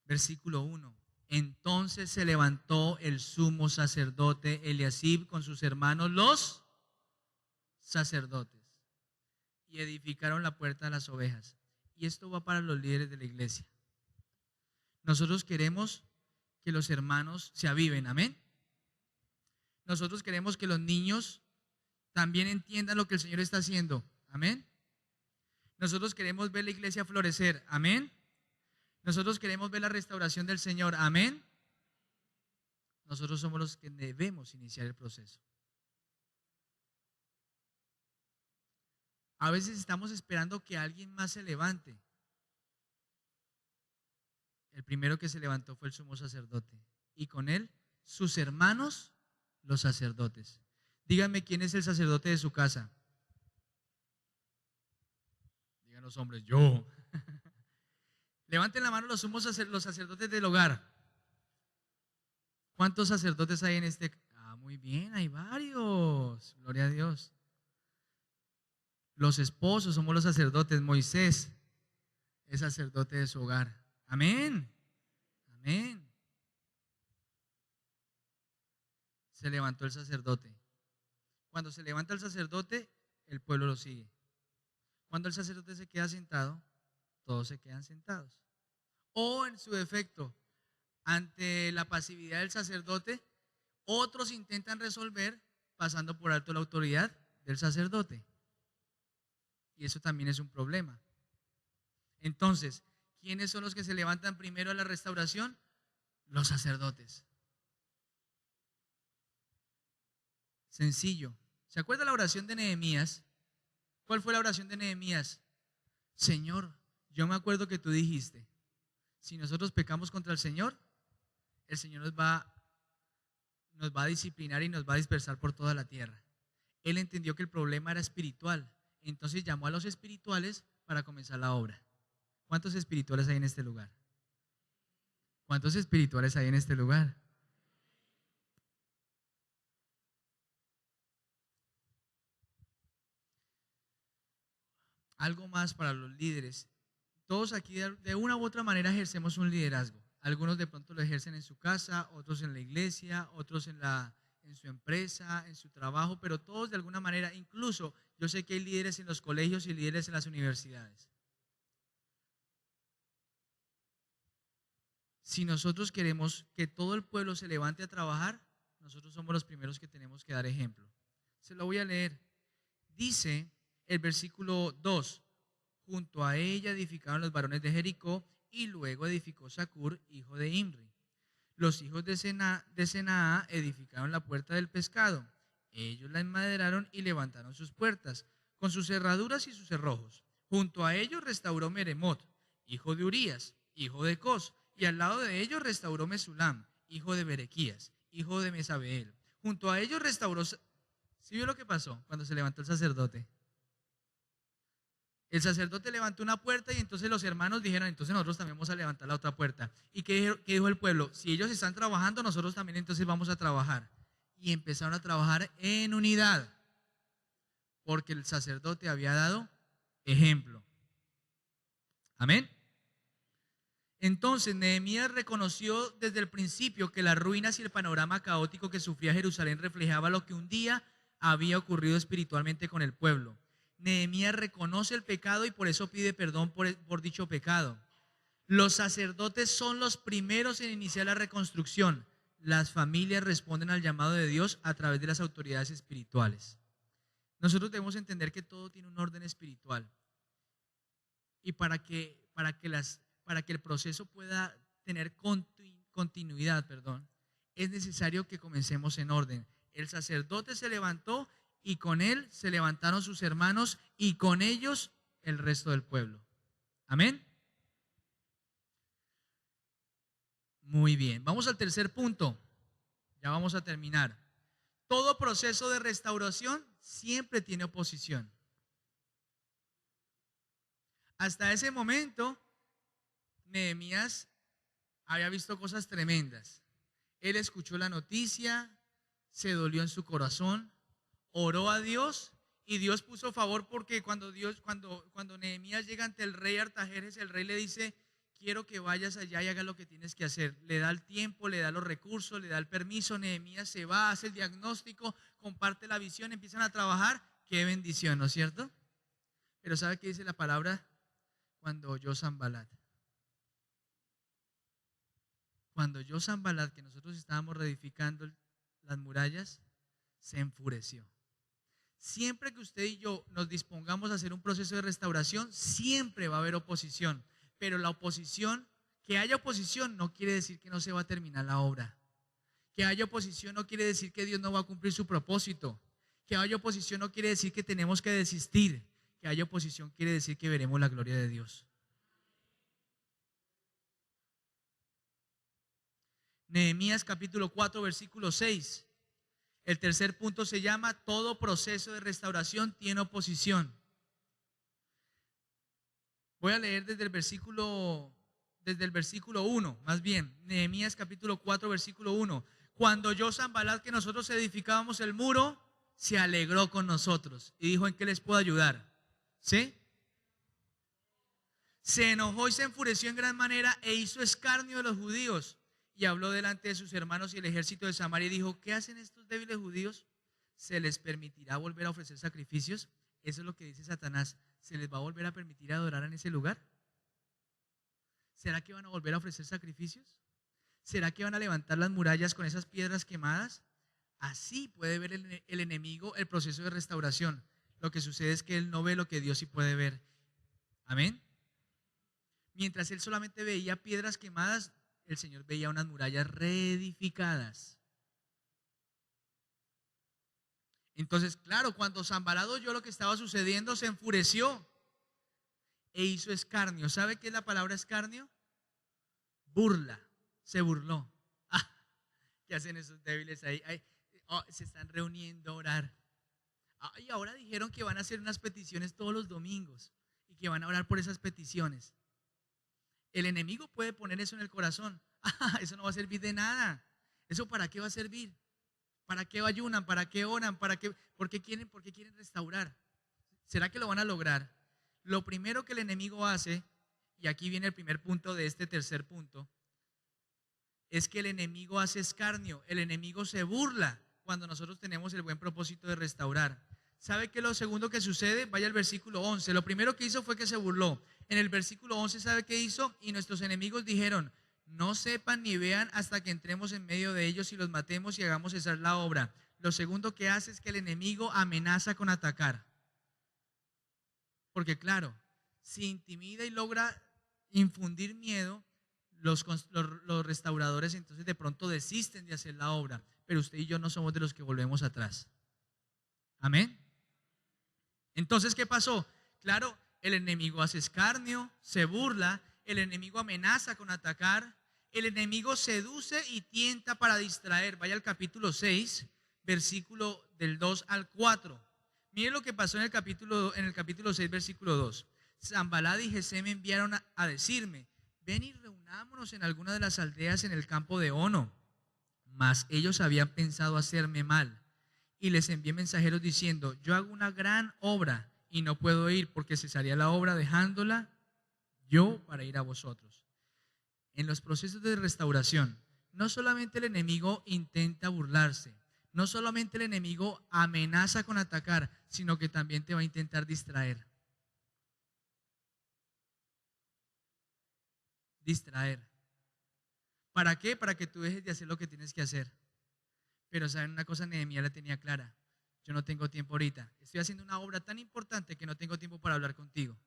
Versículo 1. Entonces se levantó el sumo sacerdote Eliasib con sus hermanos los sacerdotes y edificaron la puerta de las ovejas. Y esto va para los líderes de la iglesia. Nosotros queremos que los hermanos se aviven, amén. Nosotros queremos que los niños también entiendan lo que el Señor está haciendo, amén. Nosotros queremos ver la iglesia florecer, amén. Nosotros queremos ver la restauración del Señor, amén. Nosotros somos los que debemos iniciar el proceso. A veces estamos esperando que alguien más se levante. El primero que se levantó fue el sumo sacerdote y con él sus hermanos, los sacerdotes. Díganme, ¿quién es el sacerdote de su casa? Digan los hombres: yo. Levanten la mano los los sacerdotes del hogar. ¿Cuántos sacerdotes hay en este? Muy bien, hay varios. Gloria a Dios. Los esposos somos los sacerdotes. Moisés es sacerdote de su hogar. Amén. Amén. Se levantó el sacerdote. Cuando se levanta el sacerdote, el pueblo lo sigue. Cuando el sacerdote se queda sentado, todos se quedan sentados. O en su defecto, ante la pasividad del sacerdote, otros intentan resolver pasando por alto la autoridad del sacerdote. Y eso también es un problema. Entonces, ¿quiénes son los que se levantan primero a la restauración? Los sacerdotes. Sencillo. ¿Se acuerda la oración de Nehemías? ¿Cuál fue la oración de Nehemías? Señor, yo me acuerdo que tú dijiste: si nosotros pecamos contra el Señor nos va a disciplinar y nos va a dispersar por toda la tierra. Él entendió que el problema era espiritual, entonces llamó a los espirituales para comenzar la obra. ¿Cuántos espirituales hay en este lugar? ¿Cuántos espirituales hay en este lugar? Algo más para los líderes. Todos aquí de una u otra manera ejercemos un liderazgo. Algunos de pronto lo ejercen en su casa, otros en la iglesia, otros en su empresa, en su trabajo, pero todos de alguna manera, incluso yo sé que hay líderes en los colegios y líderes en las universidades. Si nosotros queremos que todo el pueblo se levante a trabajar, nosotros somos los primeros que tenemos que dar ejemplo. Se lo voy a leer. Dice el versículo 2: junto a ella edificaron los varones de Jericó, y luego edificó Sacur, hijo de Imri. Los hijos de Senaa edificaron la puerta del pescado. Ellos la enmaderaron y levantaron sus puertas, con sus cerraduras y sus cerrojos. Junto a ellos restauró Meremot, hijo de Urías, hijo de Cos, y al lado de ellos restauró Mesulam, hijo de Berequías, hijo de Mesabeel. Junto a ellos restauró... ¿Sí vio lo que pasó cuando se levantó el sacerdote? El sacerdote levantó una puerta y entonces los hermanos dijeron, entonces nosotros también vamos a levantar la otra puerta. ¿Y qué dijo el pueblo? Si ellos están trabajando, nosotros también entonces vamos a trabajar. Y empezaron a trabajar en unidad, porque el sacerdote había dado ejemplo. Amén. Entonces Nehemías reconoció desde el principio que las ruinas y el panorama caótico que sufría Jerusalén reflejaba lo que un día había ocurrido espiritualmente con el pueblo. Nehemías reconoce el pecado y por eso pide perdón por dicho pecado. Los sacerdotes son los primeros en iniciar la reconstrucción. Las familias responden al llamado de Dios a través de las autoridades espirituales. Nosotros debemos entender que todo tiene un orden espiritual. Y para que el proceso pueda tener continuidad, es necesario que comencemos en orden. El sacerdote se levantó y con él se levantaron sus hermanos y con ellos el resto del pueblo. Amén. Muy bien, vamos al tercer punto. Ya vamos a terminar. Todo proceso de restauración siempre tiene oposición. Hasta ese momento, Nehemías había visto cosas tremendas. Él escuchó la noticia, se dolió en su corazón, oró a Dios y Dios puso favor, porque cuando Nehemías llega ante el rey Artajerjes, el rey le dice: quiero que vayas allá y hagas lo que tienes que hacer. Le da el tiempo, le da los recursos, le da el permiso. Nehemías se va, hace el diagnóstico, comparte la visión, empiezan a trabajar. Qué bendición, ¿no es cierto? Pero ¿sabe qué dice la palabra? Cuando oyó Sanbalat, que nosotros estábamos reedificando las murallas, se enfureció. Siempre que usted y yo nos dispongamos a hacer un proceso de restauración, siempre va a haber oposición. Pero la oposición, que haya oposición, no quiere decir que no se va a terminar la obra. Que haya oposición no quiere decir que Dios no va a cumplir su propósito. Que haya oposición no quiere decir que tenemos que desistir. Que haya oposición quiere decir que veremos la gloria de Dios. Nehemías capítulo 4, versículo 6. El tercer punto se llama: todo proceso de restauración tiene oposición. Voy a leer desde el versículo 1, más bien, Nehemías capítulo 4, versículo 1. Cuando oyó Sanbalat que nosotros edificábamos el muro, se alegró con nosotros y dijo: ¿en qué les puedo ayudar? ¿Sí? Se enojó y se enfureció en gran manera e hizo escarnio de los judíos, y habló delante de sus hermanos y el ejército de Samaria y dijo: ¿qué hacen estos débiles judíos? ¿Se les permitirá volver a ofrecer sacrificios? Eso es lo que dice Satanás. ¿Se les va a volver a permitir adorar en ese lugar? ¿Será que van a volver a ofrecer sacrificios? ¿Será que van a levantar las murallas con esas piedras quemadas? Así puede ver el enemigo el proceso de restauración. Lo que sucede es que él no ve lo que Dios sí puede ver. Amén. Mientras él solamente veía piedras quemadas, el Señor veía unas murallas reedificadas. Entonces, claro, cuando Sanbalat oyó lo que estaba sucediendo, se enfureció e hizo escarnio. ¿Sabe qué es la palabra escarnio? Burla. Se burló. Ah, ¿qué hacen esos débiles ahí? Se están reuniendo a orar. Y ahora dijeron que van a hacer unas peticiones todos los domingos y que van a orar por esas peticiones. El enemigo puede poner eso en el corazón. Eso no va a servir de nada. ¿Eso para qué va a servir? ¿Para qué ayunan? ¿Para qué oran? ¿Por qué quieren restaurar? ¿Será que lo van a lograr? lo primero que el enemigo hace, y aquí viene el primer punto de este tercer punto, es que el enemigo hace escarnio, el enemigo se burla cuando nosotros tenemos el buen propósito de restaurar. ¿Sabe qué es lo segundo que sucede? Vaya al versículo 11. Lo primero que hizo fue que se burló. En el versículo 11, ¿sabe qué hizo? Y nuestros enemigos dijeron: no sepan ni vean hasta que entremos en medio de ellos y los matemos y hagamos cesar la obra. Lo segundo que hace es que el enemigo amenaza con atacar. Porque claro, si intimida y logra infundir miedo, los restauradores entonces de pronto desisten de hacer la obra. Pero usted y yo no somos de los que volvemos atrás. Amén. Entonces, ¿qué pasó? Claro, el enemigo hace escarnio, se burla, el enemigo amenaza con atacar, el enemigo seduce y tienta para distraer. Vaya al capítulo 6, versículo del 2 al 4. Miren lo que pasó en el capítulo 6, versículo 2. Sanballat y Gesem me enviaron a decirme: ven y reunámonos en alguna de las aldeas en el campo de Ono. Mas ellos habían pensado hacerme mal. Y les envié mensajeros diciendo: yo hago una gran obra y no puedo ir, porque cesaría la obra dejándola yo para ir a vosotros. En los procesos de restauración, no solamente el enemigo intenta burlarse, no solamente el enemigo amenaza con atacar, sino que también te va a intentar distraer. Distraer. ¿Para qué? Para que tú dejes de hacer lo que tienes que hacer. Pero saben una cosa, Nehemías la tenía clara: yo no tengo tiempo ahorita, estoy haciendo una obra tan importante que no tengo tiempo para hablar contigo.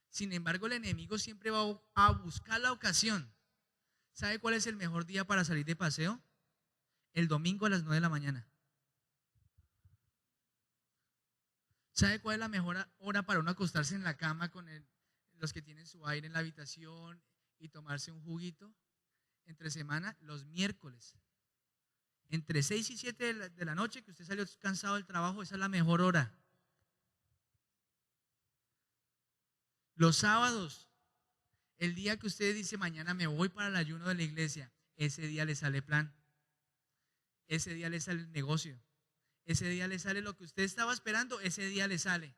Sin embargo, el enemigo siempre va a buscar la ocasión. ¿Sabe cuál es el mejor día para salir de paseo? El domingo a las 9 de la mañana. ¿Sabe cuál es la mejor hora para uno acostarse en la cama con los que tienen su aire en la habitación y tomarse un juguito? Entre semana, los miércoles. Entre 6 y 7 de la noche, que usted salió cansado del trabajo, esa es la mejor hora. Los sábados, el día que usted dice: mañana me voy para el ayuno de la iglesia, ese día le sale plan, ese día le sale el negocio, ese día le sale lo que usted estaba esperando, ese día le sale.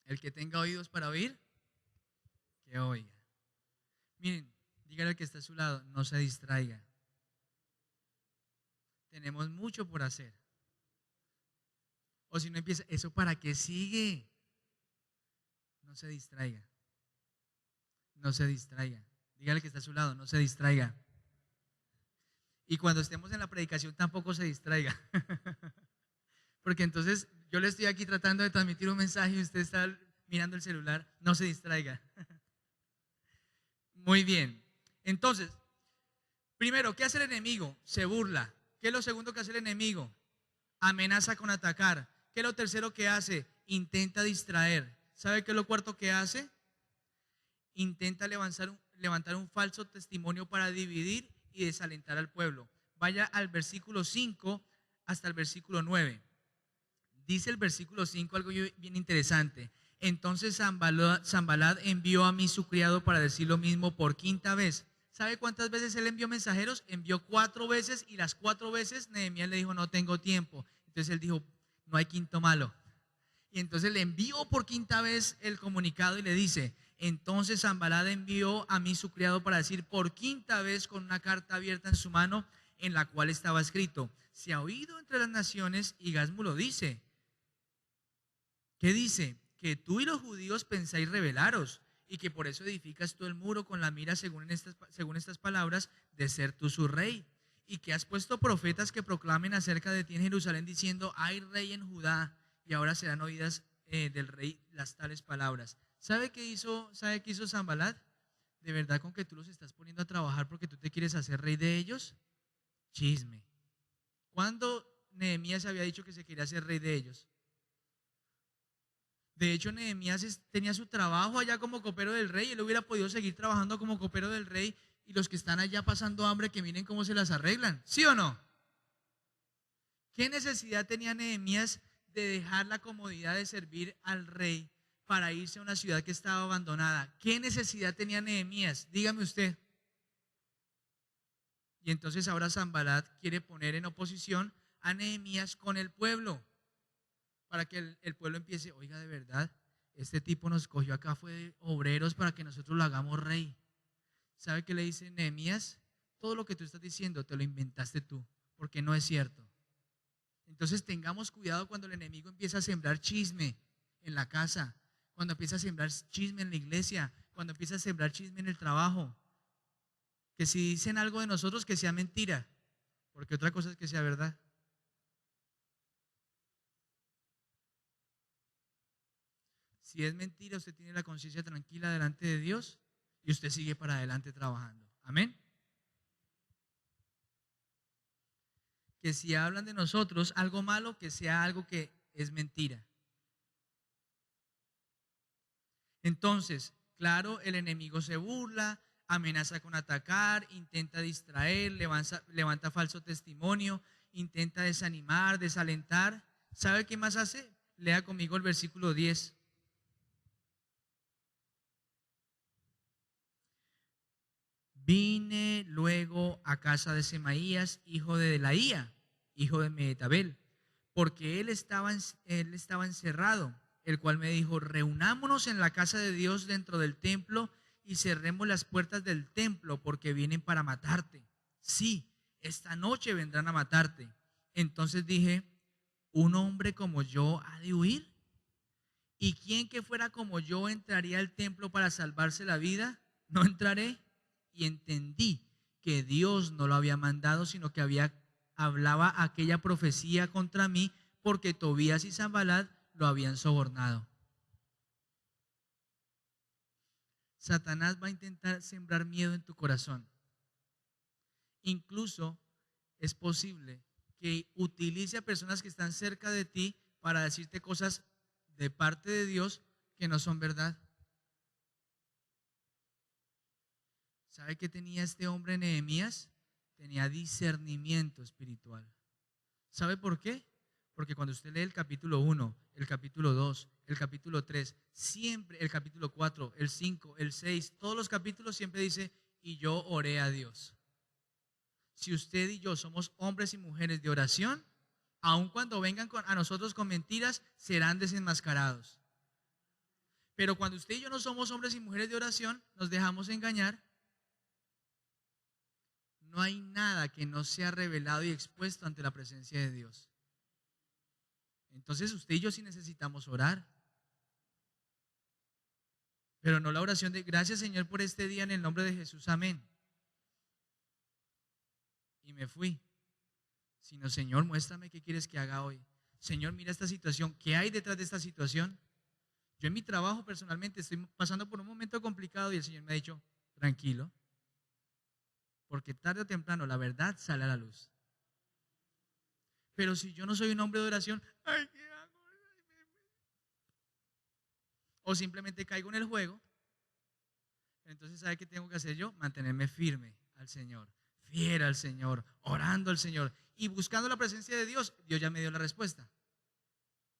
El que tenga oídos para oír, que oiga. Miren, dígale al que está a su lado: no se distraiga. Tenemos mucho por hacer. O si no empieza: ¿eso para qué sigue? No se distraiga. No se distraiga. Dígale que está a su lado: no se distraiga. Y cuando estemos en la predicación tampoco se distraiga. Porque entonces yo le estoy aquí tratando de transmitir un mensaje y usted está mirando el celular. No se distraiga. Muy bien. Entonces, primero, ¿qué hace el enemigo? Se burla. ¿Qué es lo segundo que hace el enemigo? Amenaza con atacar. ¿Qué es lo tercero que hace? Intenta distraer. ¿Sabe qué es lo cuarto que hace? Intenta levantar un falso testimonio para dividir y desalentar al pueblo. Vaya al versículo 5 hasta el versículo 9. Dice el versículo 5 algo bien interesante. Entonces Sanballat envió a mí su criado para decir lo mismo por quinta vez. ¿Sabe cuántas veces él envió mensajeros? Envió 4 veces, y las 4 veces Nehemías le dijo: no tengo tiempo. Entonces él dijo: no hay quinto malo. Y entonces le envió por quinta vez el comunicado y le dice: entonces Sanballat envió a mí su criado para decir por quinta vez, con una carta abierta en su mano, en la cual estaba escrito: se ha oído entre las naciones, y Gasmulo dice. ¿Qué dice? Que tú y los judíos pensáis rebelaros, y que por eso edificas tú el muro con la mira, según estas palabras, de ser tú su rey, y que has puesto profetas que proclamen acerca de ti en Jerusalén, diciendo: hay rey en Judá. Y ahora serán oídas del rey las tales palabras. ¿Sabe qué hizo Sanballat? ¿De verdad con que tú los estás poniendo a trabajar porque tú te quieres hacer rey de ellos? Chisme. ¿Cuándo Nehemías había dicho que se quería hacer rey de ellos? De hecho, Nehemías tenía su trabajo allá como copero del rey. Él hubiera podido seguir trabajando como copero del rey, y los que están allá pasando hambre, que miren cómo se las arreglan. ¿Sí o no? ¿Qué necesidad tenía Nehemías de dejar la comodidad de servir al rey para irse a una ciudad que estaba abandonada? ¿Qué necesidad tenía Nehemías? Dígame usted. Y entonces ahora Sanballat quiere poner en oposición a Nehemías con el pueblo, para que el pueblo empiece, oiga, de verdad, este tipo nos cogió acá, fue de obreros para que nosotros lo hagamos rey. ¿Sabe qué le dice Nehemías? Todo lo que tú estás diciendo te lo inventaste tú, porque no es cierto. Entonces tengamos cuidado cuando el enemigo empieza a sembrar chisme en la casa, cuando empieza a sembrar chisme en la iglesia, cuando empieza a sembrar chisme en el trabajo. Que si dicen algo de nosotros, que sea mentira, porque otra cosa es que sea verdad. Si es mentira, usted tiene la conciencia tranquila delante de Dios y usted sigue para adelante trabajando. Amén. Que si hablan de nosotros algo malo, que sea algo que es mentira. Entonces, claro, el enemigo se burla, amenaza con atacar, intenta distraer, levanta falso testimonio, intenta desanimar, desalentar. ¿Sabe qué más hace? Lea conmigo el versículo 10. Vine luego a casa de Semaías, hijo de Delaía, hijo de Mehetabel, porque él estaba encerrado, el cual me dijo, reunámonos en la casa de Dios dentro del templo y cerremos las puertas del templo, porque vienen para matarte. Sí, esta noche vendrán a matarte. Entonces dije, ¿un hombre como yo ha de huir? ¿Y quién que fuera como yo entraría al templo para salvarse la vida? No entraré. Y entendí que Dios no lo había mandado, sino que hablaba aquella profecía contra mí, porque Tobías y Sanballat lo habían sobornado. Satanás va a intentar sembrar miedo en tu corazón. Incluso es posible que utilice a personas que están cerca de ti para decirte cosas de parte de Dios que no son verdad. ¿Sabe qué tenía este hombre Nehemías? Tenía discernimiento espiritual. ¿Sabe por qué? Porque cuando usted lee el capítulo 1, el capítulo 2, el capítulo 3, siempre el capítulo 4, el 5, el 6, todos los capítulos siempre dice, y yo oré a Dios. Si usted y yo somos hombres y mujeres de oración, aun cuando vengan a nosotros con mentiras, serán desenmascarados. Pero cuando usted y yo no somos hombres y mujeres de oración, nos dejamos engañar. No hay nada que no sea revelado y expuesto ante la presencia de Dios. Entonces usted y yo sí necesitamos orar. Pero no la oración de gracias Señor por este día en el nombre de Jesús, amén. Y me fui. Sino Señor, muéstrame qué quieres que haga hoy. Señor, mira esta situación. ¿Qué hay detrás de esta situación? Yo en mi trabajo personalmente estoy pasando por un momento complicado y el Señor me ha dicho, tranquilo. Porque tarde o temprano la verdad sale a la luz. Pero si yo no soy un hombre de oración, ay, ¿qué hago? O simplemente caigo en el juego, entonces ¿sabe qué tengo que hacer yo? Mantenerme firme al Señor, fiel al Señor, orando al Señor y buscando la presencia de Dios. Dios ya me dio la respuesta.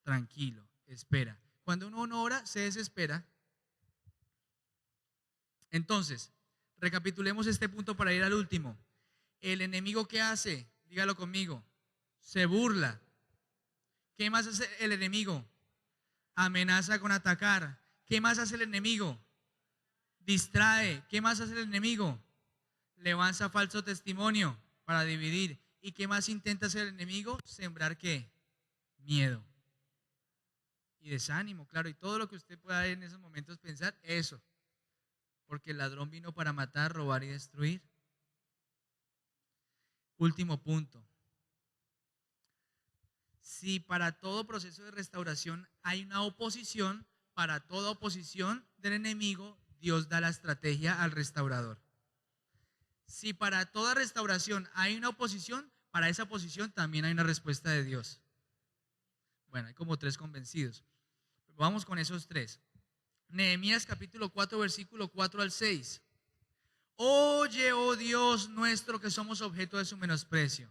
Tranquilo, espera. Cuando uno no ora, se desespera. Entonces, recapitulemos este punto para ir al último. El enemigo, ¿qué hace? Dígalo conmigo. Se burla. ¿Qué más hace el enemigo? Amenaza con atacar. ¿Qué más hace el enemigo? Distrae. ¿Qué más hace el enemigo? Levanta falso testimonio para dividir. ¿Y qué más intenta hacer el enemigo? Sembrar ¿qué? Miedo y desánimo, claro, y todo lo que usted pueda en esos momentos pensar, eso. Porque el ladrón vino para matar, robar y destruir. Último punto. Si para todo proceso de restauración hay una oposición, para toda oposición del enemigo, Dios da la estrategia al restaurador. Si para toda restauración hay una oposición, para esa oposición también hay una respuesta de Dios. Bueno, hay como 3 convencidos. Vamos con esos 3. Nehemías capítulo 4, versículo 4 al 6. Oye, oh Dios nuestro, que somos objeto de su menosprecio.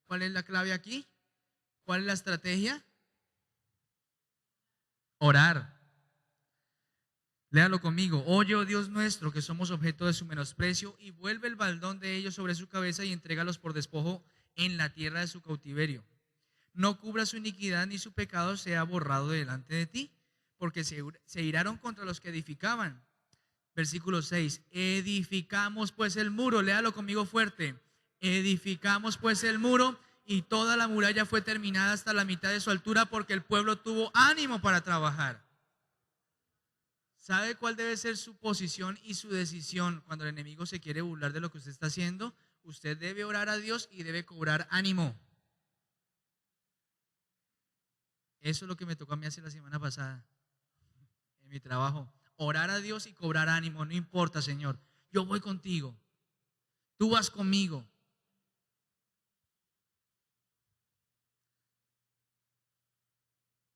¿Cuál es la clave aquí? ¿Cuál es la estrategia? Orar. Léalo conmigo. Oye, oh Dios nuestro, que somos objeto de su menosprecio, y vuelve el baldón de ellos sobre su cabeza y entrégalos por despojo en la tierra de su cautiverio. no cubra su iniquidad ni su pecado sea borrado delante de ti, porque se iraron contra los que edificaban. Versículo 6, edificamos pues el muro, léalo conmigo fuerte, edificamos pues el muro y toda la muralla fue terminada hasta la mitad de su altura porque el pueblo tuvo ánimo para trabajar. ¿Sabe cuál debe ser su posición y su decisión cuando el enemigo se quiere burlar de lo que usted está haciendo? Usted debe orar a Dios y debe cobrar ánimo. Eso es lo que me tocó a mí hacer la semana pasada en mi trabajo. Orar a Dios y cobrar ánimo. No importa, Señor, yo voy contigo, tú vas conmigo.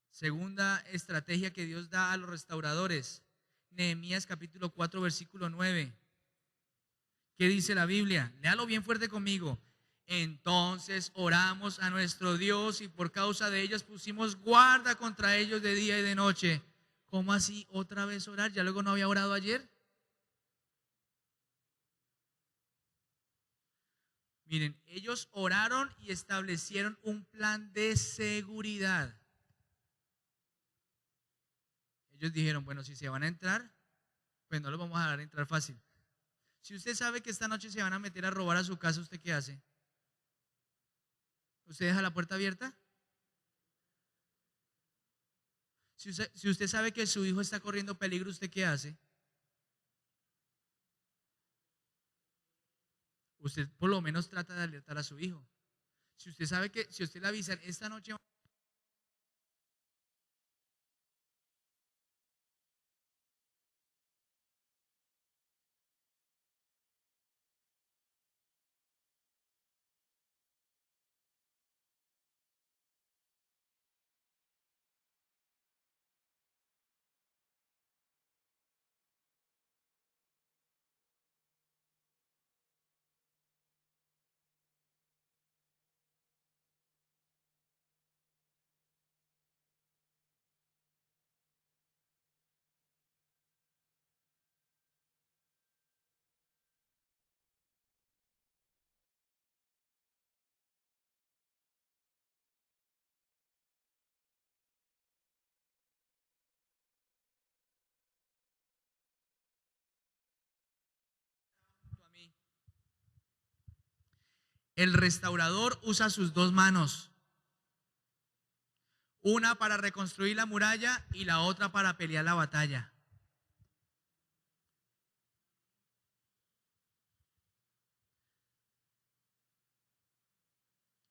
Segunda estrategia que Dios da a los restauradores. Nehemías capítulo 4 versículo 9. ¿Qué dice la Biblia? Léalo bien fuerte conmigo. Entonces oramos a nuestro Dios y por causa de ellos pusimos guarda contra ellos de día y de noche. ¿Cómo así otra vez orar? ¿Ya luego no había orado ayer? Miren, ellos oraron y establecieron un plan de seguridad. Ellos dijeron, bueno, si se van a entrar, pues no los vamos a dejar entrar fácil. Si usted sabe que esta noche se van a meter a robar a su casa, ¿usted qué hace? ¿Usted deja la puerta abierta? Si usted sabe que su hijo está corriendo peligro, ¿usted qué hace? Usted por lo menos trata de alertar a su hijo. Si usted sabe que, si usted le avisa, esta noche a mí, el restaurador usa sus dos manos, una para reconstruir la muralla y la otra para pelear la batalla.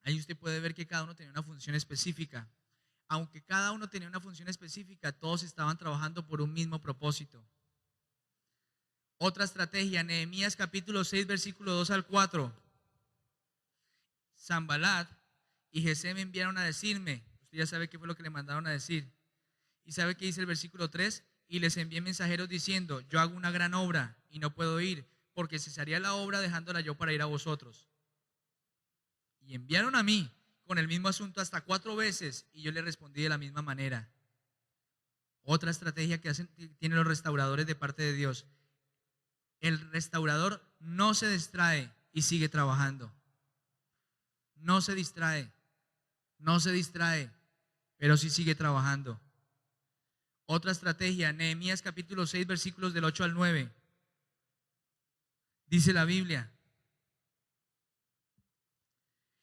Ahí usted puede ver que cada uno tenía una función específica. Aunque cada uno tenía una función específica, todos estaban trabajando por un mismo propósito. Otra estrategia, Nehemías capítulo 6, versículo 2 al 4. Sanballat y Gesem me enviaron a decirme, usted ya sabe qué fue lo que le mandaron a decir. ¿Y sabe qué dice el versículo 3? Y les envié mensajeros diciendo, yo hago una gran obra y no puedo ir, porque cesaría la obra dejándola yo para ir a vosotros. Y enviaron a mí con el mismo asunto hasta 4 veces y yo le respondí de la misma manera. Otra estrategia que tienen los restauradores de parte de Dios. El restaurador no se distrae y sigue trabajando. No se distrae, no se distrae, pero sí sigue trabajando. Otra estrategia, Nehemías capítulo 6, versículos del 8 al 9. Dice la Biblia.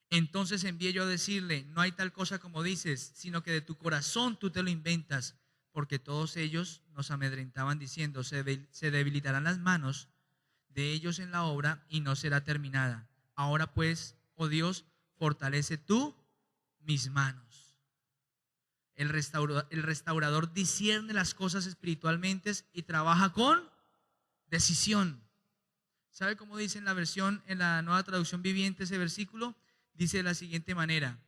Entonces envié yo a decirle, no hay tal cosa como dices, sino que de tu corazón tú te lo inventas, porque todos ellos nos amedrentaban diciendo, se debilitarán las manos de ellos en la obra y no será terminada. Ahora pues, oh Dios, fortalece tú mis manos. El restaurador discierne las cosas espiritualmente y trabaja con decisión. ¿Sabe cómo dice en la versión, en la Nueva Traducción Viviente ese versículo? Dice de la siguiente manera: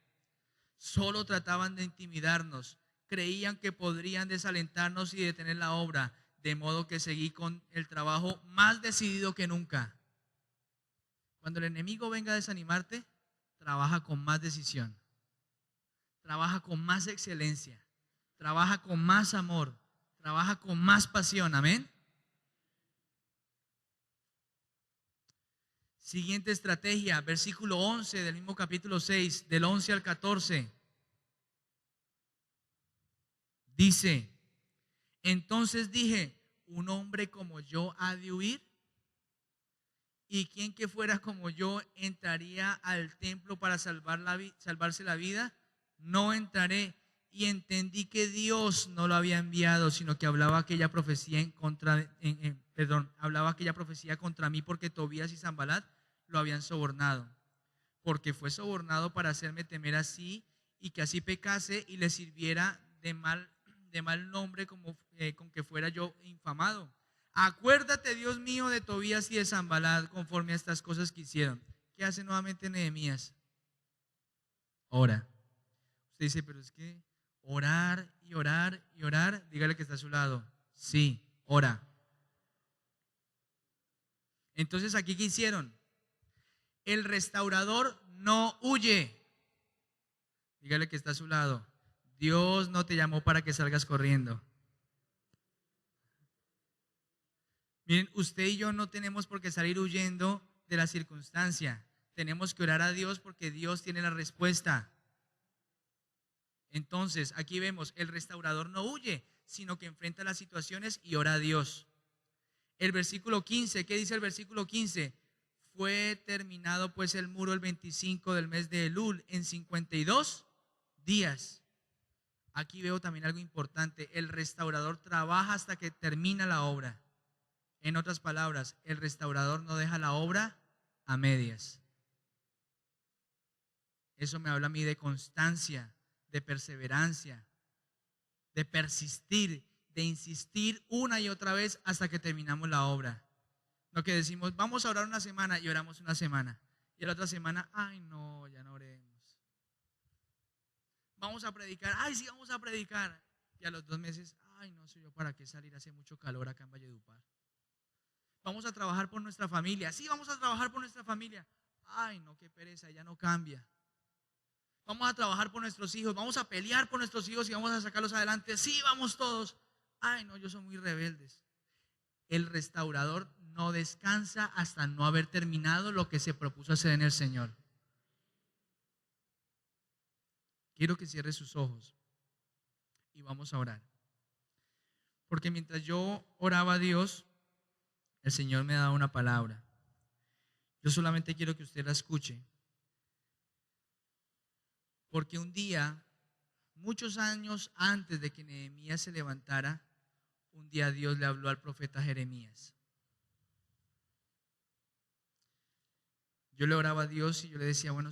solo trataban de intimidarnos, creían que podrían desalentarnos y detener la obra, de modo que seguí con el trabajo más decidido que nunca. Cuando el enemigo venga a desanimarte, trabaja con más decisión, trabaja con más excelencia, trabaja con más amor, trabaja con más pasión. Amén. Siguiente estrategia, versículo 11 del mismo capítulo 6, del 11 al 14. Dice, entonces dije, ¿un hombre como yo ha de huir? ¿Y quién que fuera como yo entraría al templo para salvarse la vida? No entraré. Y entendí que Dios no lo había enviado, sino que hablaba aquella profecía hablaba aquella profecía contra mí, porque Tobías y Sanbalat lo habían sobornado. Porque fue sobornado para hacerme temer así, y que así pecase y le sirviera de mal nombre, como con que fuera yo infamado. Acuérdate, Dios mío, de Tobías y de Sanbalat, conforme a estas cosas que hicieron. ¿Qué hace nuevamente Nehemías? Ora. Usted dice, pero es que orar y orar y orar. Dígale que está a su lado. Sí, ora. Entonces, ¿aquí qué hicieron? El restaurador no huye. Dígale que está a su lado. Dios no te llamó para que salgas corriendo. Miren, usted y yo no tenemos por qué salir huyendo de la circunstancia. Tenemos que orar a Dios porque Dios tiene la respuesta. Entonces, aquí vemos, el restaurador no huye, sino que enfrenta las situaciones y ora a Dios. El versículo 15, ¿qué dice el versículo 15? Fue terminado pues el muro el 25 del mes de Elul en 52 días. Aquí veo también algo importante. El restaurador trabaja hasta que termina la obra. En otras palabras, el restaurador no deja la obra a medias. Eso me habla a mí de constancia, de perseverancia, de persistir, de insistir una y otra vez hasta que terminamos la obra. No que decimos, vamos a orar una semana y oramos una semana. Y la otra semana, ay no, ya no oremos. Vamos a predicar, ay sí, vamos a predicar. Y a los 2 meses, ay no sé yo para qué salir, hace mucho calor acá en Valledupar. Vamos a trabajar por nuestra familia, sí, vamos a trabajar por nuestra familia. Ay no, qué pereza, ya no cambia. Vamos a trabajar por nuestros hijos, vamos a pelear por nuestros hijos y vamos a sacarlos adelante. Sí, vamos todos. Ay no, yo soy muy rebeldes. El restaurador no descansa hasta no haber terminado lo que se propuso hacer en el Señor. Quiero que cierre sus ojos y vamos a orar. Porque mientras yo oraba a Dios, el Señor me daba una palabra. Yo solamente quiero que usted la escuche. Porque un día, muchos años antes de que Nehemías se levantara, un día Dios le habló al profeta Jeremías. Yo le oraba a Dios y yo le decía, bueno,